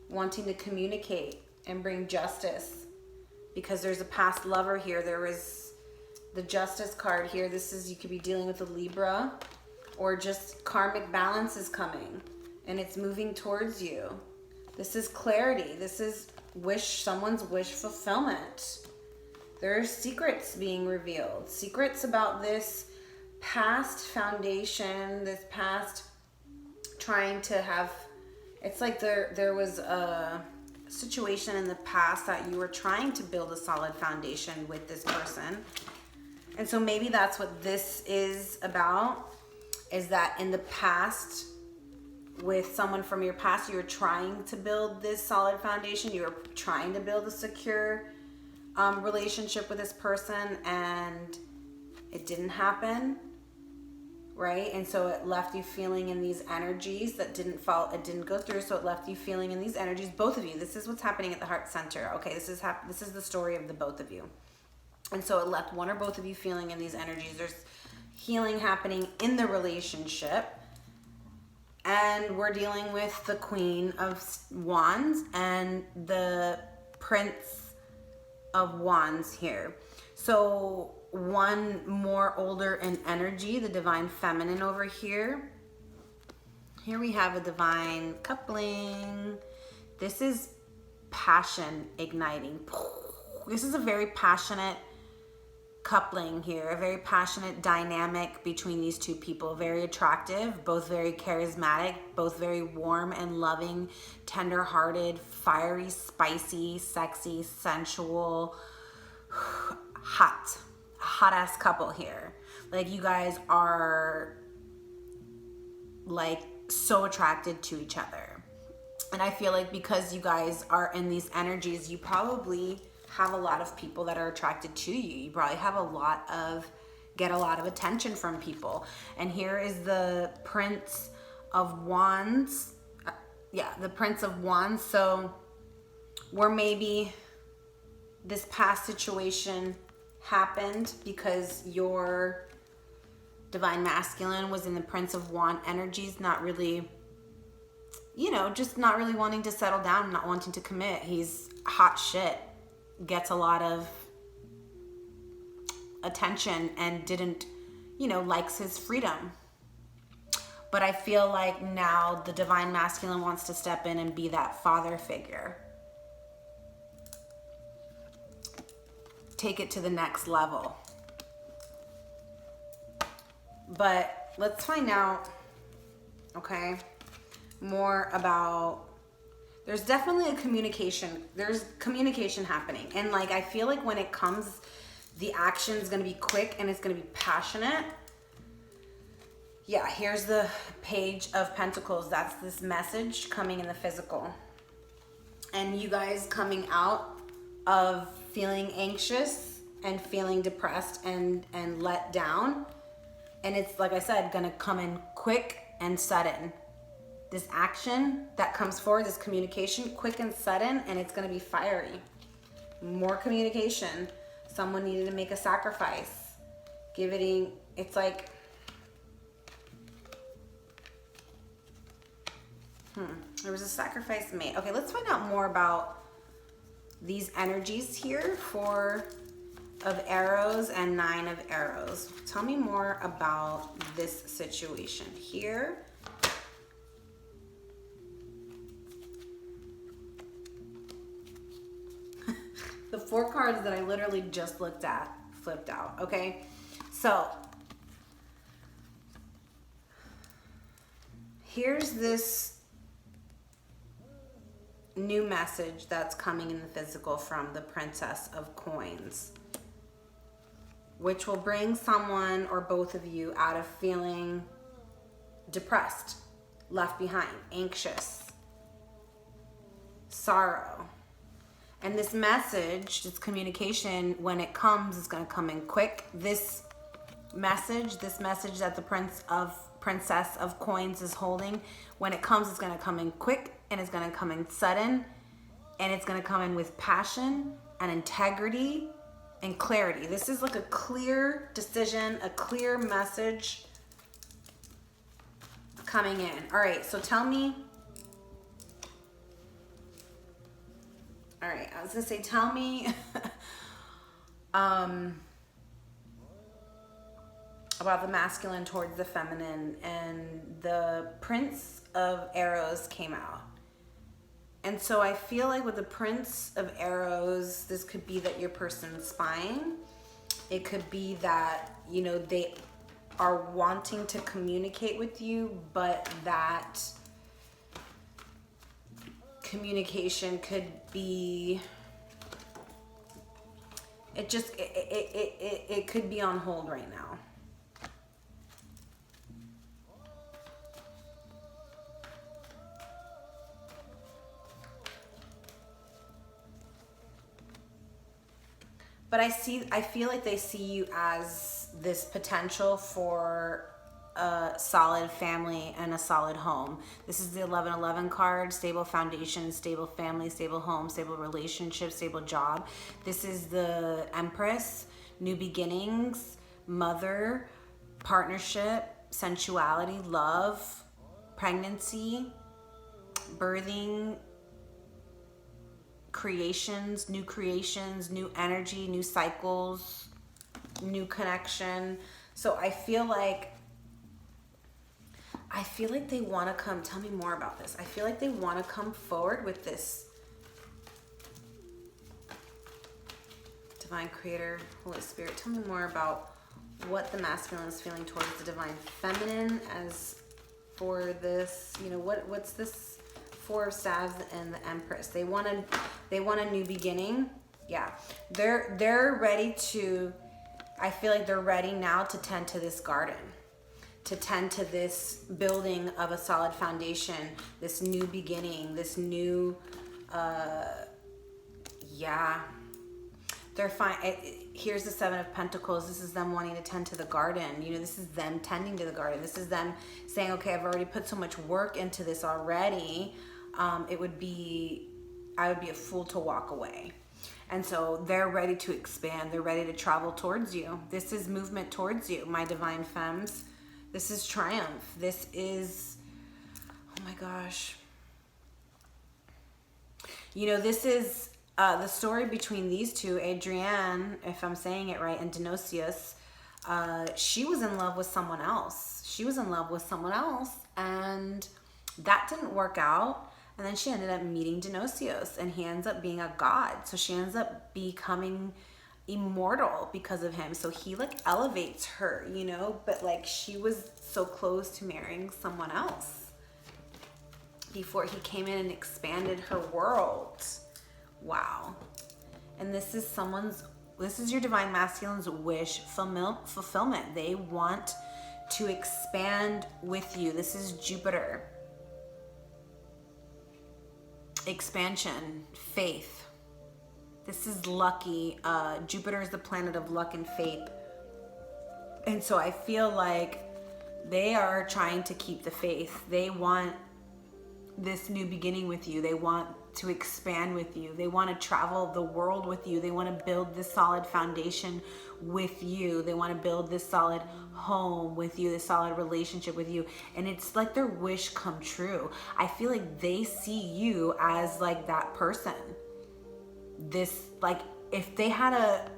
wanting to communicate and bring justice, because there's a past lover here. There is the Justice card here. This is, you could be dealing with a Libra, or just karmic balance is coming and it's moving towards you. This is clarity. This is someone's wish fulfillment. There are secrets being revealed. Secrets about this past foundation, this past trying to have... It's like there was a situation in the past that you were trying to build a solid foundation with this person. And so maybe that's what this is about, is that in the past, with someone from your past, you were trying to build this solid foundation. You were trying to build a secure relationship with this person, and it didn't happen, right? And so it left you feeling in these energies that didn't go through. So it left you feeling in these energies, both of you. This is what's happening at the heart center. Okay, this is the story of the both of you. And so it left one or both of you feeling in these energies. There's healing happening in the relationship. And we're dealing with the Queen of Wands and the Prince of Wands here. So one more older in energy, the divine feminine over here. Here we have a divine coupling. This is passion igniting. This is a very passionate coupling here, a very passionate dynamic between these two people. Very attractive, both very charismatic, both very warm and loving, tender-hearted, fiery, spicy, sexy, sensual, hot ass couple here. Like, you guys are like so attracted to each other. And I feel like because you guys are in these energies, you probably have a lot of people that are attracted to you. You probably have get a lot of attention from people. And here is the Prince of Wands. The Prince of Wands. So where maybe this past situation happened because your divine masculine was in the Prince of Wand energies, not really, just not really wanting to settle down, not wanting to commit. He's hot shit, gets a lot of attention and didn't, likes his freedom. But I feel like now the divine masculine wants to step in and be that father figure. Take it to the next level. But let's find out, okay, more about, there's definitely there's communication happening. And like, I feel like when it comes, the action is going to be quick and it's going to be passionate. Yeah, here's the Page of Pentacles. That's this message coming in the physical. And you guys coming out of feeling anxious and feeling depressed and let down. And it's, like I said, gonna come in quick and sudden. This action that comes forward, this communication, quick and sudden, and it's gonna be fiery. More communication. Someone needed to make a sacrifice. It's like, there was a sacrifice made. Okay, let's find out more about these energies here, 4 of Arrows and 9 of Arrows. Tell me more about this situation here. The 4 cards that I literally just looked at flipped out, okay? So, here's this new message that's coming in the physical from the Princess of Coins, which will bring someone or both of you out of feeling depressed, left behind, anxious, sorrow. And this message, this communication, when it comes, is going to come in quick. This message that the Princess of Coins is holding, when it comes, it's going to come in quick, and it's going to come in sudden, and it's going to come in with passion and integrity and clarity. This is like a clear decision, a clear message coming in. All right, so tell me. All right, I was going to say, tell me about the masculine towards the feminine. And the Prince of Arrows came out. And so I feel like with the Prince of Arrows, this could be that your person's spying. It could be that, they are wanting to communicate with you, but that communication could be, it could be on hold right now. But I feel like they see you as this potential for a solid family and a solid home. This is the 1111 card, stable foundation, stable family, stable home, stable relationship, stable job. This is the Empress, new beginnings, mother, partnership, sensuality, love, pregnancy, birthing, creations, new energy, new cycles, new connection. So I feel like they want to come. Tell me more about this. I feel like they want to come forward with this. Divine Creator, Holy Spirit, tell me more about what the masculine is feeling towards the Divine Feminine. As for this, you know, what's this Four of Staves and the Empress? They want a new beginning. Yeah, they're ready to. I feel like they're ready now to tend to this garden, to tend to this building of a solid foundation, this new beginning, this new, yeah. They're fine. Here's the Seven of Pentacles. This is them wanting to tend to the garden. You know, this is them tending to the garden. This is them saying, okay, I've already put so much work into this already. I would be a fool to walk away. And so they're ready to expand. They're ready to travel towards you. This is movement towards you, my divine femmes. This is triumph. This is, oh my gosh. You know, this is the story between these two, Adrienne, if I'm saying it right, and Dionysius. She was in love with someone else. And that didn't work out. And then she ended up meeting Dionysius, and he ends up being a god. So she ends up becoming immortal because of him. So he like elevates her, you know, but like she was so close to marrying someone else before he came in and expanded her world. Wow. And this is your divine masculine's wish fulfillment. They want to expand with you. This is Jupiter. Expansion, faith. This is lucky. Jupiter is the planet of luck and fate. And so I feel like they are trying to keep the faith. They want this new beginning with you. They want to expand with you. They want to travel the world with you. They want to build this solid foundation with you. They want to build this solid home with you, this solid relationship with you. And it's like their wish come true. I feel like they see you as like that person. This, like, if they had a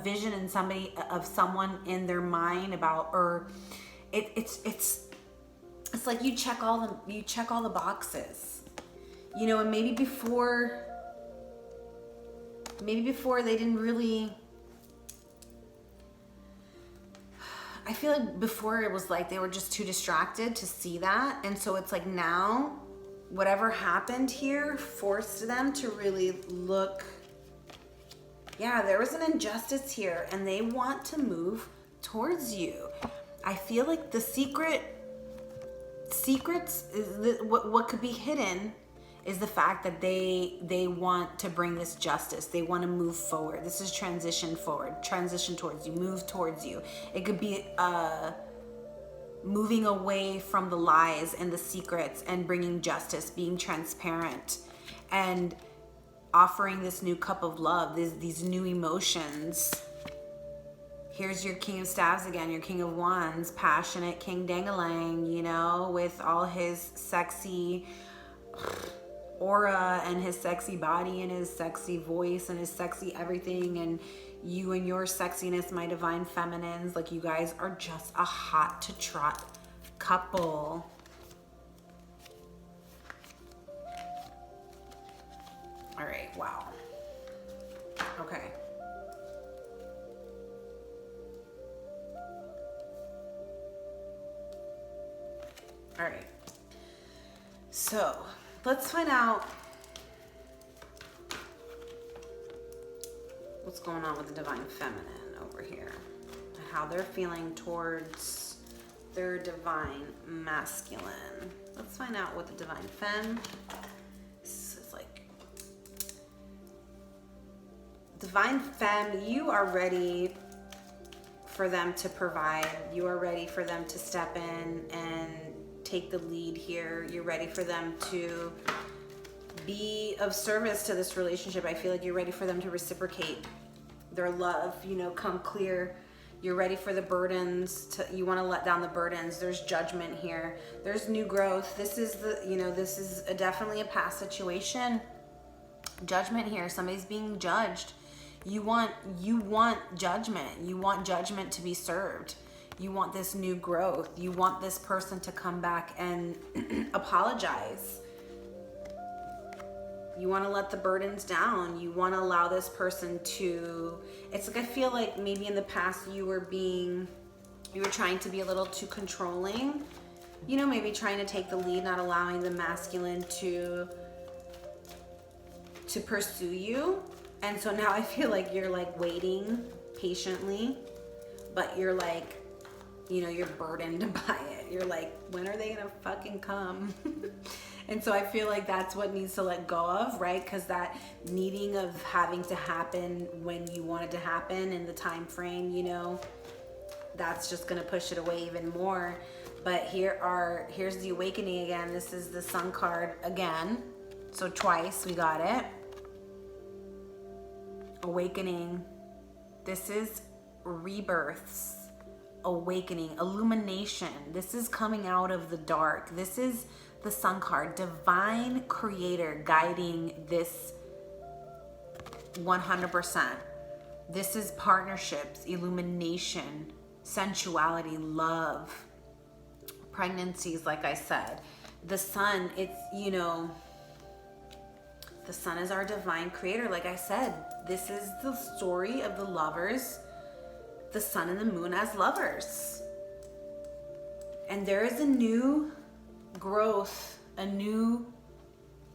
vision in someone in their mind about, or it's like you check all the boxes. You know, and maybe before they didn't really, I feel like before it was like they were just too distracted to see that. And so it's like now, whatever happened here forced them to really look, yeah, there was an injustice here and they want to move towards you. I feel like the secrets is what could be hidden is the fact that they want to bring this justice. They want to move forward. This is transition forward, transition towards you, move towards you. It could be moving away from the lies and the secrets and bringing justice, being transparent, and offering this new cup of love, these new emotions. Here's your King of Staves again, your King of Wands, passionate King Dangalang, you know, with all his sexy aura and his sexy body and his sexy voice and his sexy everything, and you and your sexiness, my divine feminines. Like, you guys are just a hot to trot couple. All right, wow. Okay. All right. So let's find out what's going on with the divine feminine over here, and how they're feeling towards their divine masculine. Let's find out what the divine femme is like. Divine femme, you are ready for them to provide. You are ready for them to step in and take the lead here. You're ready for them to be of service to this relationship. I feel like you're ready for them to reciprocate their love, you know, come clear. You're ready for the burdens you want to let down the burdens. There's judgment here. There's new growth. This is definitely a past situation. Judgment here. Somebody's being judged. You want judgment. You want judgment to be served. You want this new growth. You want this person to come back and apologize. You want to let the burdens down. You want to allow this person to, it's like, I feel like maybe in the past you were trying to be a little too controlling. You know, maybe trying to take the lead, not allowing the masculine to pursue you. And so now I feel like you're like waiting patiently, but you're like, you know, you're burdened by it. You're like, when are they gonna fucking come? And so I feel like that's what needs to let go of, right? Because that needing of having to happen when you want it to happen in the time frame, you know, that's just gonna push it away even more. But here's the awakening again. This is the Sun card again. So twice we got it. Awakening. This is rebirths, awakening, illumination. This is coming out of the dark. This is the Sun card, divine creator guiding this 100%. This is partnerships, illumination, sensuality, love, pregnancies, like I said. The Sun, it's, you know, the Sun is our divine creator. Like I said, this is the story of the lovers, the Sun and the Moon as lovers. And there is a new growth, a new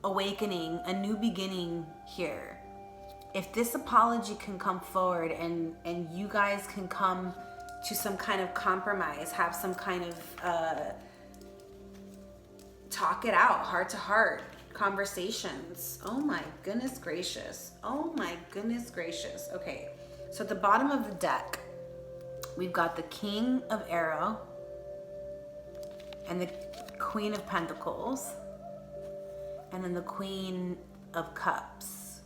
awakening, a new beginning here. If this apology can come forward and you guys can come to some kind of compromise, have some kind of talk it out, heart to heart conversations. Oh my goodness gracious. Oh my goodness gracious. Okay, so at the bottom of the deck, we've got the King of Arrow and the Queen of Pentacles, and then the Queen of Cups,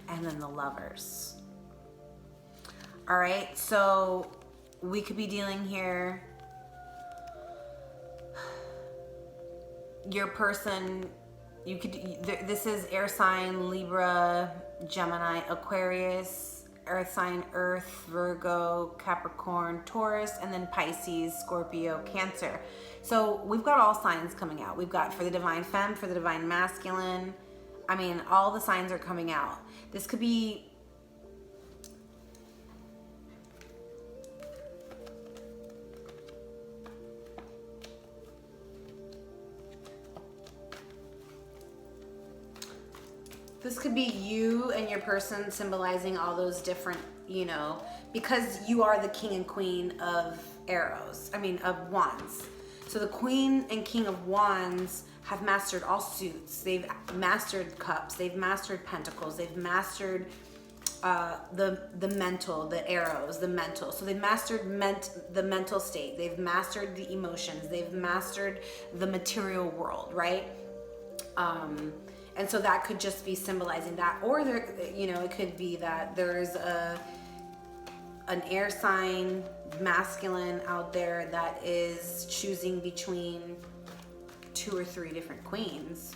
and then the Lovers. All right, so we could be dealing here, your person, you could, this is air sign, Libra, Gemini, Aquarius, earth sign, Earth, Virgo, Capricorn, Taurus, and then Pisces, Scorpio, Cancer. So we've got all signs coming out. We've got for the divine femme, for the divine masculine. I mean, all the signs are coming out. This could be, this could be you and your person symbolizing all those different, you know, because you are the king and queen of arrows, I mean, of wands. So the queen and king of wands have mastered all suits. They've mastered cups. They've mastered pentacles. They've mastered the mental, the arrows, the mental. So they've mastered the mental state. They've mastered the emotions. They've mastered the material world, right? And so that could just be symbolizing that, or there, you know, it could be that there's an air sign masculine out there that is choosing between 2 or 3 different queens.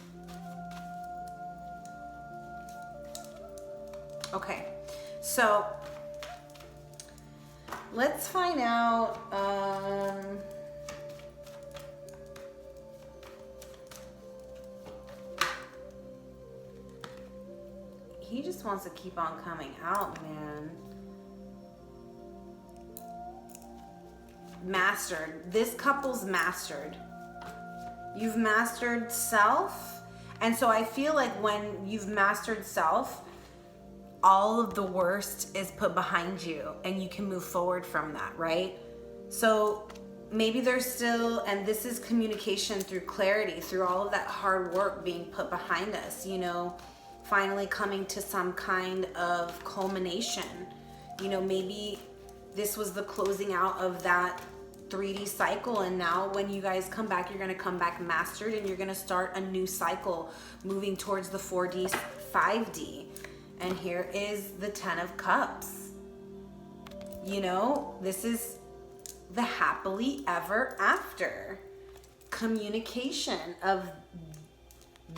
Okay, so let's find out. He just wants to keep on coming out, man. Mastered. This couple's mastered. You've mastered self. And so I feel like when you've mastered self, all of the worst is put behind you and you can move forward from that, right? So maybe there's still, and this is communication through clarity, through all of that hard work being put behind us, you know, finally coming to some kind of culmination. You know, maybe this was the closing out of that 3D cycle, and now when you guys come back, you're going to come back mastered and you're going to start a new cycle moving towards the 4D, 5D. And here is the 10 of Cups. You know, this is the happily ever after communication of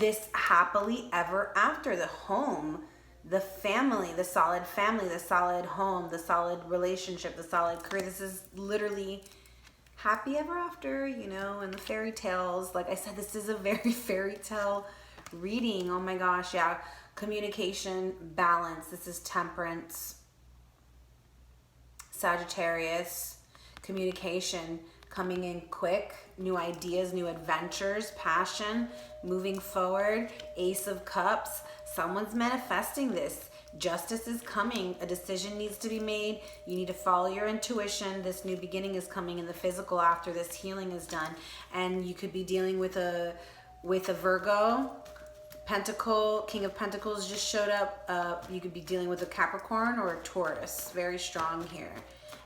this happily ever after, the home, the family, the solid home, the solid relationship, the solid career. This is literally happy ever after, you know, and the fairy tales. Like I said, this is a very fairy tale reading. Oh my gosh, yeah. Communication, balance. This is Temperance, Sagittarius. Communication, coming in quick, new ideas, new adventures, passion, moving forward. Ace of Cups. Someone's manifesting this. Justice is coming. A decision needs to be made. You need to follow your intuition. This new beginning is coming in the physical after this healing is done. And you could be dealing with a Virgo. Pentacle, King of Pentacles just showed up. You could be dealing with a Capricorn or a Taurus. Very strong here.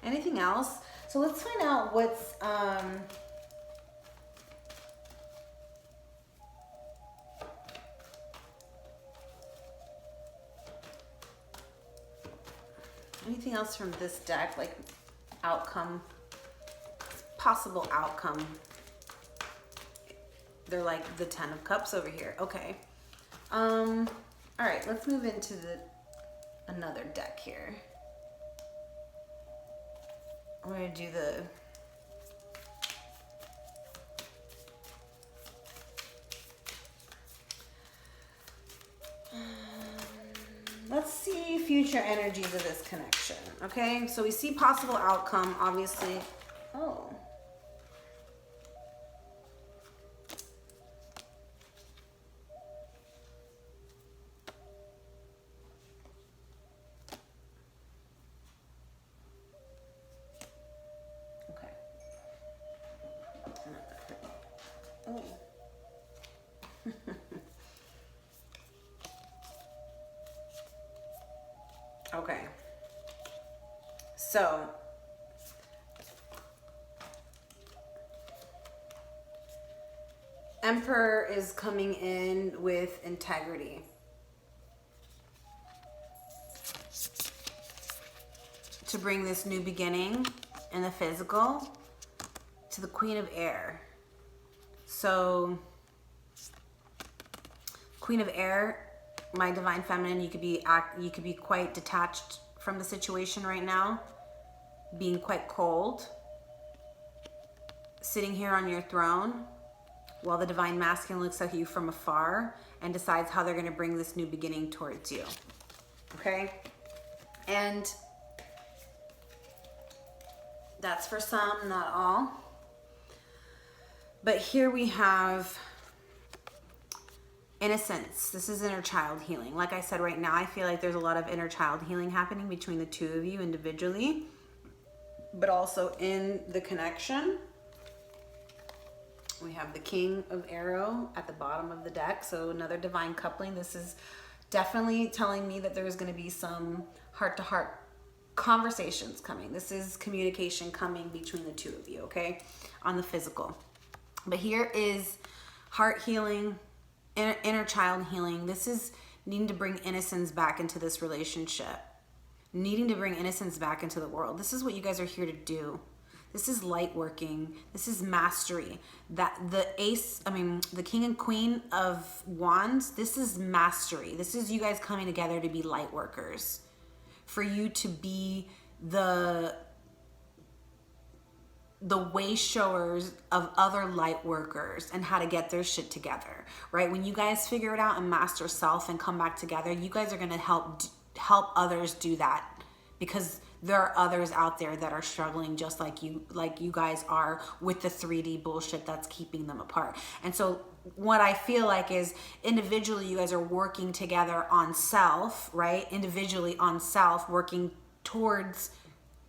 Anything else? So let's find out what's anything else from this deck, like outcome, possible outcome. They're like the 10 of Cups over here. Okay. All right, let's move into another deck here. We're gonna do the let's see future energies of this connection. Okay, so we see possible outcome, obviously. Oh. Okay, so Emperor is coming in with integrity. To bring this new beginning in the physical to the Queen of Air. So Queen of Air, my divine feminine, you could be quite detached from the situation right now, being quite cold, sitting here on your throne while the divine masculine looks at you from afar and decides how they're going to bring this new beginning towards you. Okay? And that's for some, not all. But here we have innocence. This is inner child healing. Like I said, right now, I feel like there's a lot of inner child healing happening between the two of you individually, but also in the connection. We have the King of Arrow at the bottom of the deck. So another divine coupling. This is definitely telling me that there's going to be some heart-to-heart conversations coming. This is communication coming between the two of you, okay, on the physical. But here is heart healing, inner child healing. This is needing to bring innocence back into this relationship, needing to bring innocence back into the world. This is what you guys are here to do. This is light working. This is mastery. That the King and Queen of Wands, this is mastery. This is you guys coming together to be light workers, for you to be the way showers of other light workers and how to get their shit together, right? When you guys figure it out and master self and come back together, you guys are going to help others do that, because there are others out there that are struggling just like you guys are with the 3D bullshit that's keeping them apart. And so what I feel like is individually you guys are working together on self, right? Individually on self, working towards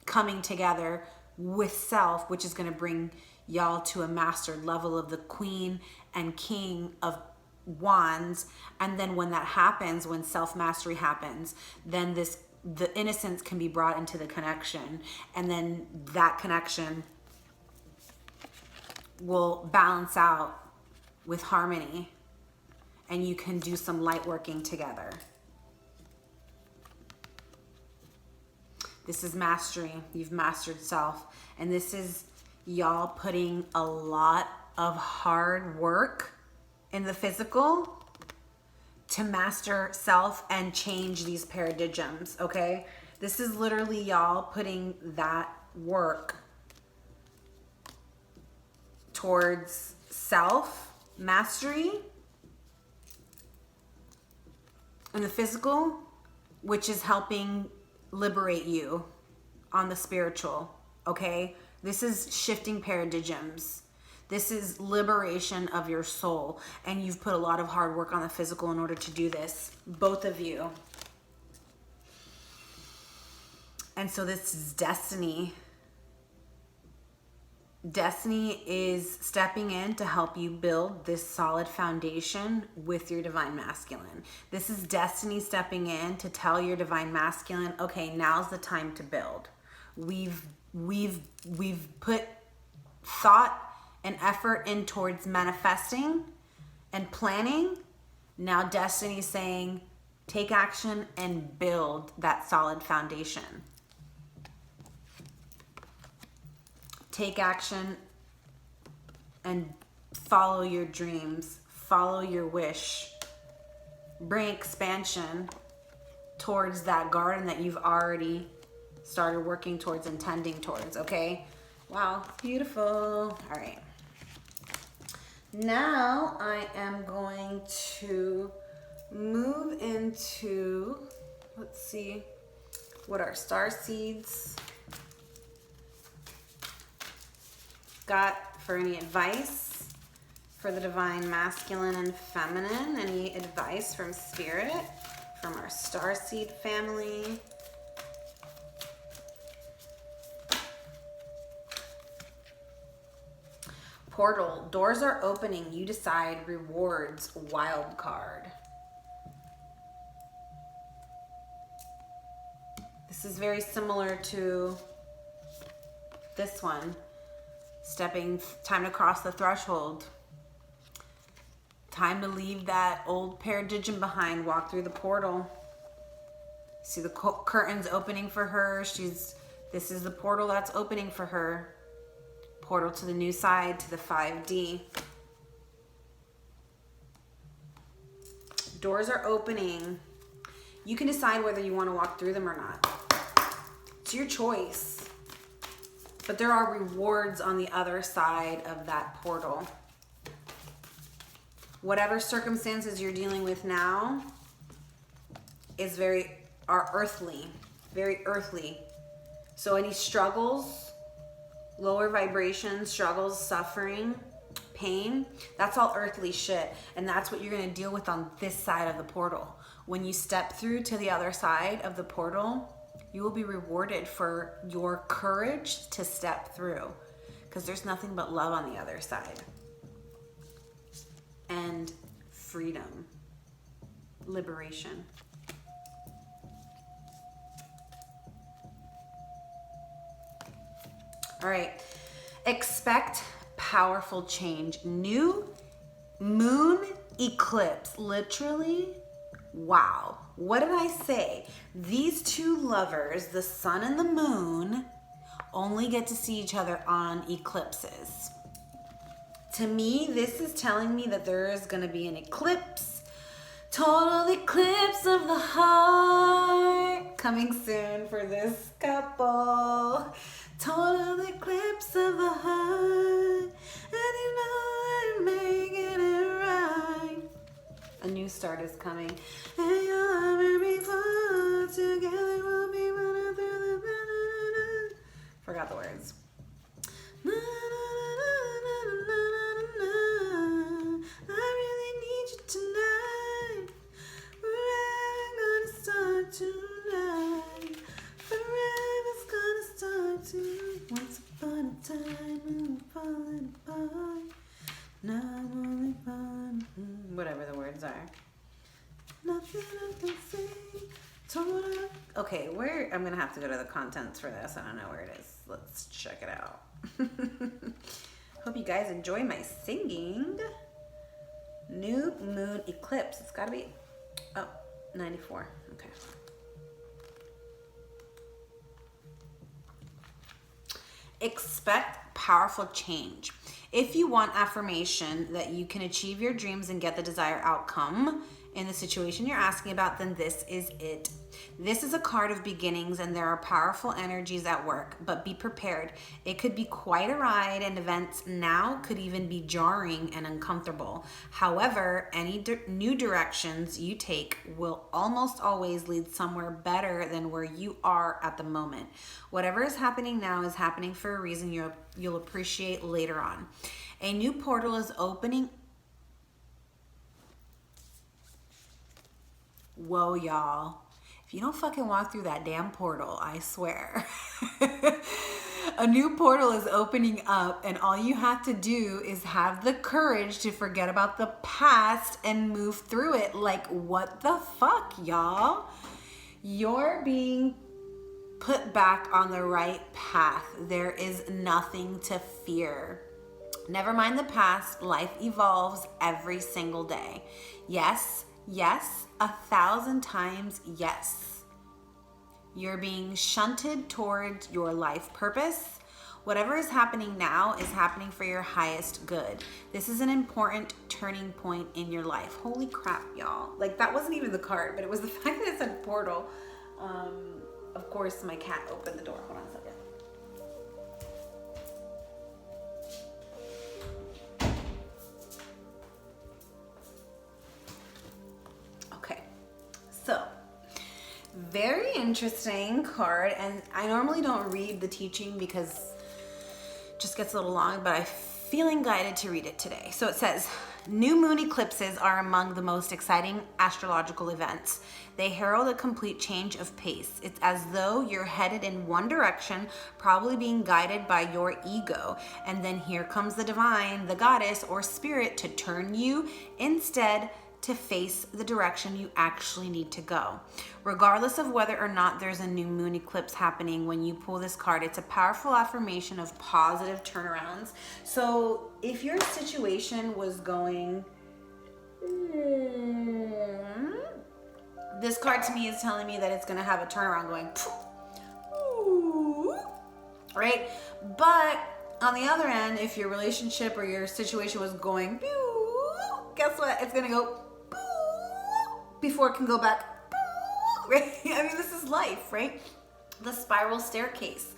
coming together with self, which is going to bring y'all to a mastered level of the Queen and King of Wands. And then when that happens, when self-mastery happens, then the innocence can be brought into the connection, and then that connection will balance out with harmony, and you can do some light working together. This is mastery. You've mastered self. And this is y'all putting a lot of hard work in the physical to master self and change these paradigms, okay? This is literally y'all putting that work towards self mastery in the physical, which is helping liberate you on the spiritual, okay? This is shifting paradigms. This is liberation of your soul. And you've put a lot of hard work on the physical in order to do this, both of you. And so this is destiny. Destiny is stepping in to help you build this solid foundation with your divine masculine. This is destiny stepping in to tell your divine masculine, okay, now's the time to build. We've put thought and effort in towards manifesting and planning. Now destiny is saying, take action and build that solid foundation. Take action and follow your dreams, follow your wish. Bring expansion towards that garden that you've already started working towards and tending towards, okay? Wow, beautiful. All right. Now I am going to move into, let's see what our star seeds got for any advice for the divine masculine and feminine. Any advice from spirit, from our starseed family. Portal, doors are opening. You decide. Rewards, wild card. This is very similar to this one. Time to cross the threshold. Time to leave that old paradigm behind. Walk through the portal. See the curtains opening for her. This is the portal that's opening for her. Portal to the new side, to the 5D. Doors are opening. You can decide whether you want to walk through them or not. It's your choice. But there are rewards on the other side of that portal. Whatever circumstances you're dealing with now are earthly, very earthly. So any struggles, lower vibration, struggles, suffering, pain, that's all earthly shit. And that's what you're gonna deal with on this side of the portal. When you step through to the other side of the portal, you will be rewarded for your courage to step through, because there's nothing but love on the other side. And freedom, liberation. All right, expect powerful change. New moon eclipse, literally, wow. What did I say? These two lovers, the sun and the moon, only get to see each other on eclipses. To me, this is telling me that there is going to be an eclipse, total eclipse of the heart, coming soon for this couple. Total eclipse of the heart, and you know I'm making it right. A new start is coming. And you'll ever be fun. Together we'll be running through the... Forgot the words. I really need you tonight. Forever gonna start tonight. Forever's gonna start tonight. Once upon a time we were falling apart. Now I'm only fun. Whatever the words are. Nothing I can say. Total. Okay, I'm gonna have to go to the contents for this. I don't know where it is. Let's check it out. Hope you guys enjoy my singing. New moon eclipse. It's gotta be 94. Okay. Expect powerful change. If you want affirmation that you can achieve your dreams and get the desired outcome in the situation you're asking about, then this is it. This is a card of beginnings, and there are powerful energies at work, but be prepared. It could be quite a ride, and events now could even be jarring and uncomfortable. However, any new directions you take will almost always lead somewhere better than where you are at the moment. Whatever is happening now is happening for a reason you'll appreciate later on. A new portal is opening. Whoa, y'all. If you don't fucking walk through that damn portal, I swear. A new portal is opening up, and all you have to do is have the courage to forget about the past and move through it. Like, what the fuck, y'all? You're being put back on the right path. There is nothing to fear. Never mind the past. Life evolves every single day. Yes, yes, 1,000 times yes. You're being shunted towards your life purpose. Whatever is happening now is happening for your highest good. This is an important turning point in your life. Holy crap, y'all. Like, that wasn't even the card, but it was the fact that it said portal. Of course, my cat opened the door. Hold on a second. So, very interesting card, and I normally don't read the teaching because it just gets a little long, but I'm feeling guided to read it today. So it says, new moon eclipses are among the most exciting astrological events. They herald a complete change of pace. It's as though you're headed in one direction, probably being guided by your ego. And then here comes the divine, the goddess, or spirit to turn you instead to face the direction you actually need to go. Regardless of whether or not there's a new moon eclipse happening, when you pull this card, it's a powerful affirmation of positive turnarounds. So if your situation was going, this card to me is telling me that it's going to have a turnaround going, right? But on the other end, if your relationship or your situation was going, guess what? It's going to go before it can go back, right? I mean, this is life, right? The spiral staircase.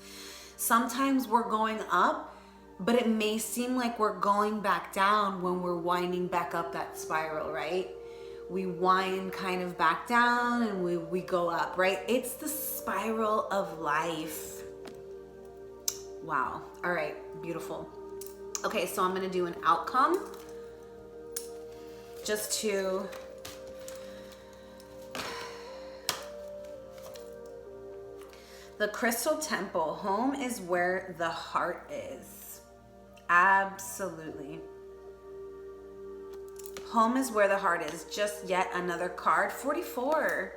Sometimes we're going up, but it may seem like we're going back down when we're winding back up that spiral, right? We wind kind of back down and we go up, right? It's the spiral of life. Wow. All right. Beautiful. Okay, so I'm going to do an outcome just to the Crystal Temple. Home is where the heart is. Absolutely. Home is where the heart is. Just yet another card. 44.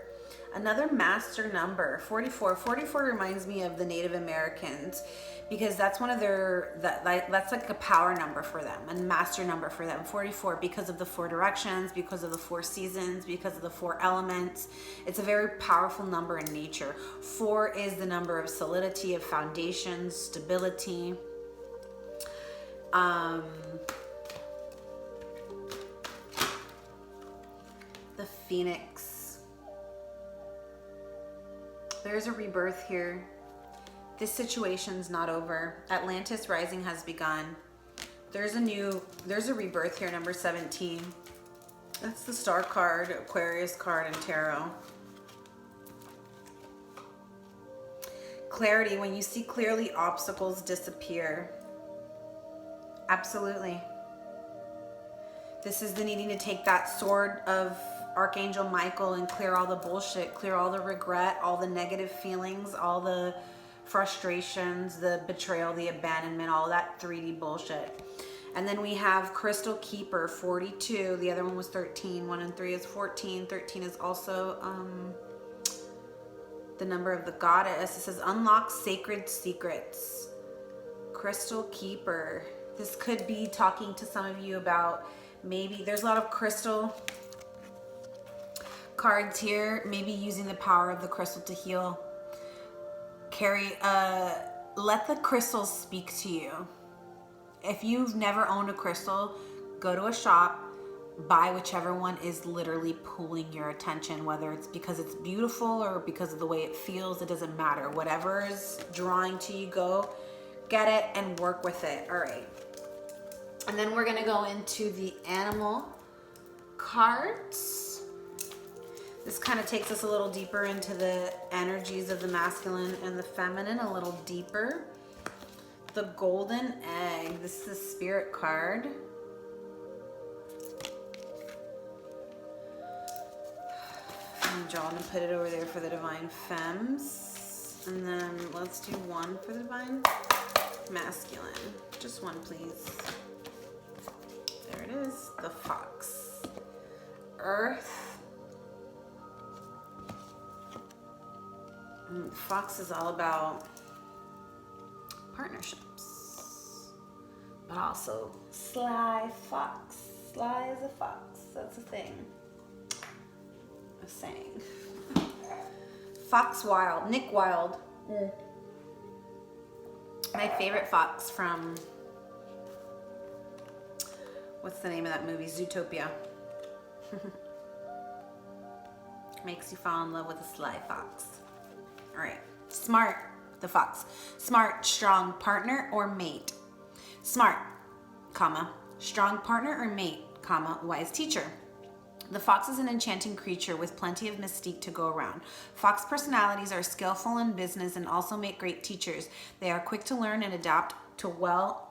Another master number. 44. 44 reminds me of the Native Americans, because that's one of their, that's like a power number for them, a master number for them. 44, because of the 4 directions, because of the 4 seasons, because of the 4 elements. It's a very powerful number in nature. 4 is the number of solidity, of foundations, stability. The Phoenix. There's a rebirth here. This situation's not over. Atlantis rising has begun. There's a rebirth here, number 17. That's the Star card, Aquarius card, and Tarot. Clarity. When you see clearly, obstacles disappear. Absolutely. This is the needing to take that sword of Archangel Michael and clear all the bullshit, clear all the regret, all the negative feelings, all the frustrations, the betrayal, the abandonment, all that 3D bullshit. And then we have Crystal Keeper, 42. The other one was 13. 1 and 3 is 14. 13 is also the number of the goddess. It says unlock sacred secrets. Crystal Keeper. This could be talking to some of you about, maybe there's a lot of crystal cards here. Maybe using the power of the crystal to heal. Let the crystals speak to you. If you've never owned a crystal, go to a shop, buy whichever one is literally pulling your attention, whether it's because it's beautiful or because of the way it feels. It doesn't matter. Whatever is drawing to you, go get it and work with it. All right. And then we're going to go into the animal cards. This kind of takes us a little deeper into the energies of the masculine and the feminine, a little deeper. The golden egg. This is the spirit card. I'm drawing and put it over there for the divine femmes. And then let's do one for the divine masculine. Just one, please. There it is. The fox. Earth. Fox is all about partnerships, but also sly fox. Sly as a fox. That's a thing. A saying. Fox Wild. Nick Wilde. My favorite fox from, what's the name of that movie? Zootopia. Makes you fall in love with a sly fox. All right. Smart, the fox. Smart, strong partner or mate. Smart, comma, strong partner or mate, comma, wise teacher. The fox is an enchanting creature with plenty of mystique to go around. Fox personalities are skillful in business and also make great teachers. They are quick to learn and adapt to well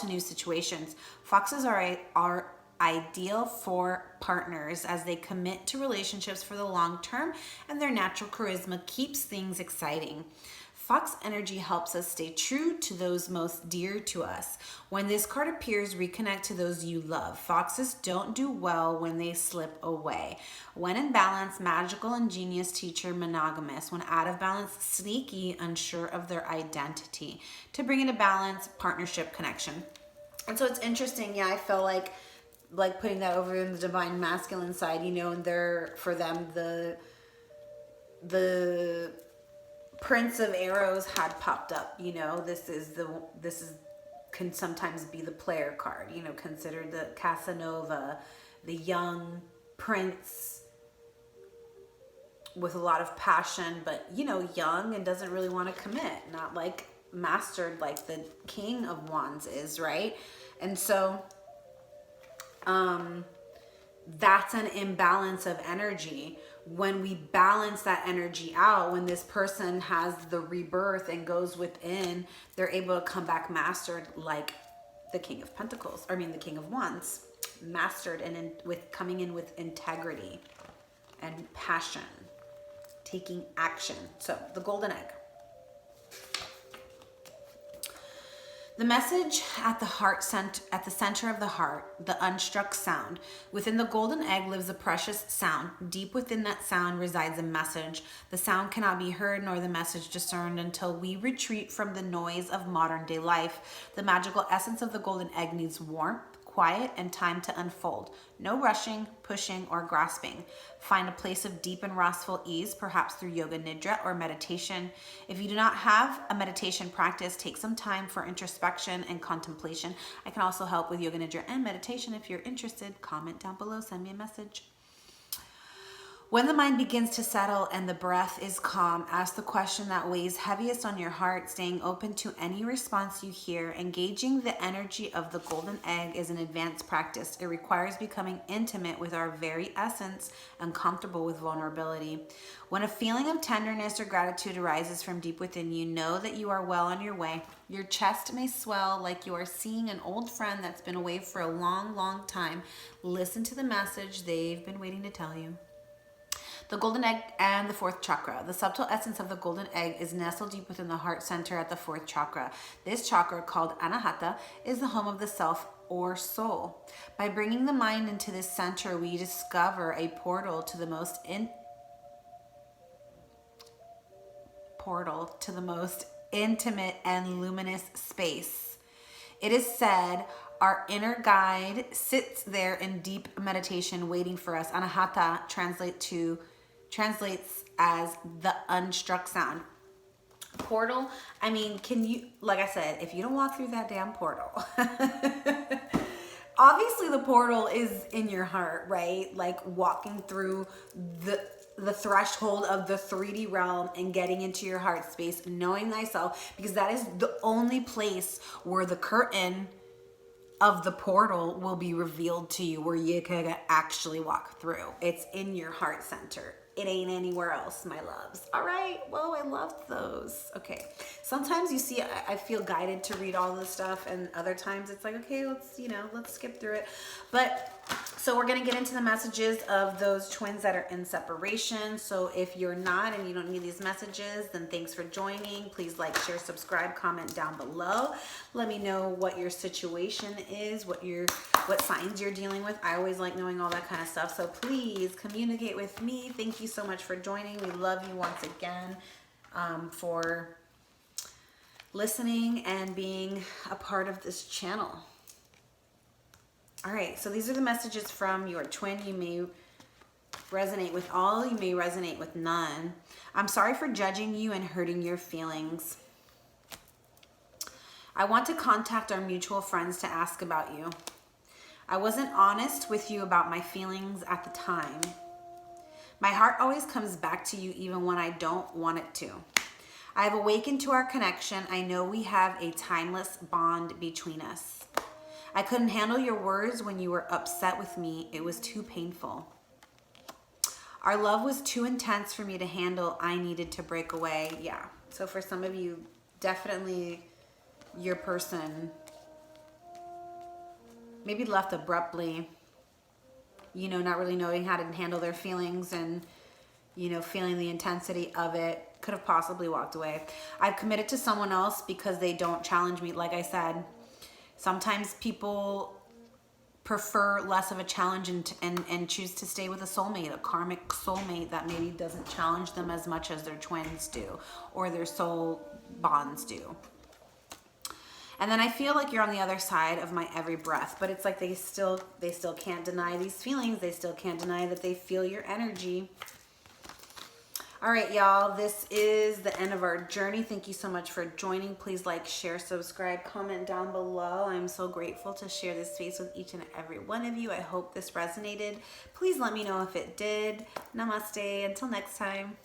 to new situations. Foxes are ideal for partners as they commit to relationships for the long term, and their natural charisma keeps things exciting. Fox energy helps us stay true to those most dear to us. When this card appears, reconnect to those you love. Foxes don't do well when they slip away. When in balance, magical, ingenious teacher, monogamous. When out of balance, sneaky, unsure of their identity. To bring into balance, partnership, connection. And so it's interesting. Yeah, I feel like putting that over in the divine masculine side, you know, and they're, for them, the Prince of Arrows had popped up, you know. This can sometimes be the player card, you know, considered the Casanova, the young prince with a lot of passion, but, you know, young and doesn't really want to commit, not like mastered like the King of Wands is, right? And so that's an imbalance of energy. When we balance that energy out, when this person has the rebirth and goes within, they're able to come back mastered like the King of Pentacles, the King of Wands, mastered and with coming in with integrity and passion, taking action. So the golden egg. The message at the center of the heart, the unstruck sound. Within the golden egg lives a precious sound. Deep within that sound resides a message. The sound cannot be heard nor the message discerned until we retreat from the noise of modern day life. The magical essence of the golden egg needs warmth, quiet, and time to unfold. No rushing, pushing, or grasping. Find a place of deep and restful ease, perhaps through yoga nidra or meditation. If you do not have a meditation practice, take some time for introspection and contemplation. I can also help with yoga nidra and meditation. If you're interested, comment down below, send me a message. When the mind begins to settle and the breath is calm, ask the question that weighs heaviest on your heart, staying open to any response you hear. Engaging the energy of the golden egg is an advanced practice. It requires becoming intimate with our very essence and comfortable with vulnerability. When a feeling of tenderness or gratitude arises from deep within you, know that you are well on your way. Your chest may swell like you are seeing an old friend that's been away for a long, long time. Listen to the message they've been waiting to tell you. The golden egg and the fourth chakra. The subtle essence of the golden egg is nestled deep within the heart center at the fourth chakra. This chakra, called Anahata, is the home of the self or soul. By bringing the mind into this center, we discover a portal to the most intimate and luminous space. It is said our inner guide sits there in deep meditation waiting for us. Anahata translates as the unstruck sound. Portal, can you, like I said, if you don't walk through that damn portal, obviously the portal is in your heart, right? Like walking through the threshold of the 3D realm and getting into your heart space, knowing thyself, because that is the only place where the curtain of the portal will be revealed to you, where you can actually walk through. It's in your heart center. It ain't anywhere else, my loves. All right. Well, I loved those. Okay. Sometimes you see, I feel guided to read all this stuff, and other times it's like, okay, let's skip through it. But so we're going to get into the messages of those twins that are in separation. So if you're not and you don't need these messages, then thanks for joining. Please like, share, subscribe, comment down below. Let me know what your situation is, what signs you're dealing with. I always like knowing all that kind of stuff. So please communicate with me. Thank you so much for joining. We love you once again for listening and being a part of this channel. All right, so these are the messages from your twin. You may resonate with all, you may resonate with none. I'm sorry for judging you and hurting your feelings. I want to contact our mutual friends to ask about you. I wasn't honest with you about my feelings at the time. My heart always comes back to you even when I don't want it to. I have awakened to our connection. I know we have a timeless bond between us. I couldn't handle your words when you were upset with me. It was too painful. Our love was too intense for me to handle. I needed to break away. Yeah. So for some of you, definitely your person maybe left abruptly, not really knowing how to handle their feelings and, feeling the intensity of it. Could have possibly walked away. I've committed to someone else because they don't challenge me. Like I said, sometimes people prefer less of a challenge and choose to stay with a soulmate, a karmic soulmate that maybe doesn't challenge them as much as their twins do or their soul bonds do. And then I feel like you're on the other side of my every breath, but it's like they still can't deny these feelings. They still can't deny that they feel your energy. All right, y'all, this is the end of our journey. Thank you so much for joining. Please like, share, subscribe, comment down below. I'm so grateful to share this space with each and every one of you. I hope this resonated. Please let me know if it did. Namaste. Until next time.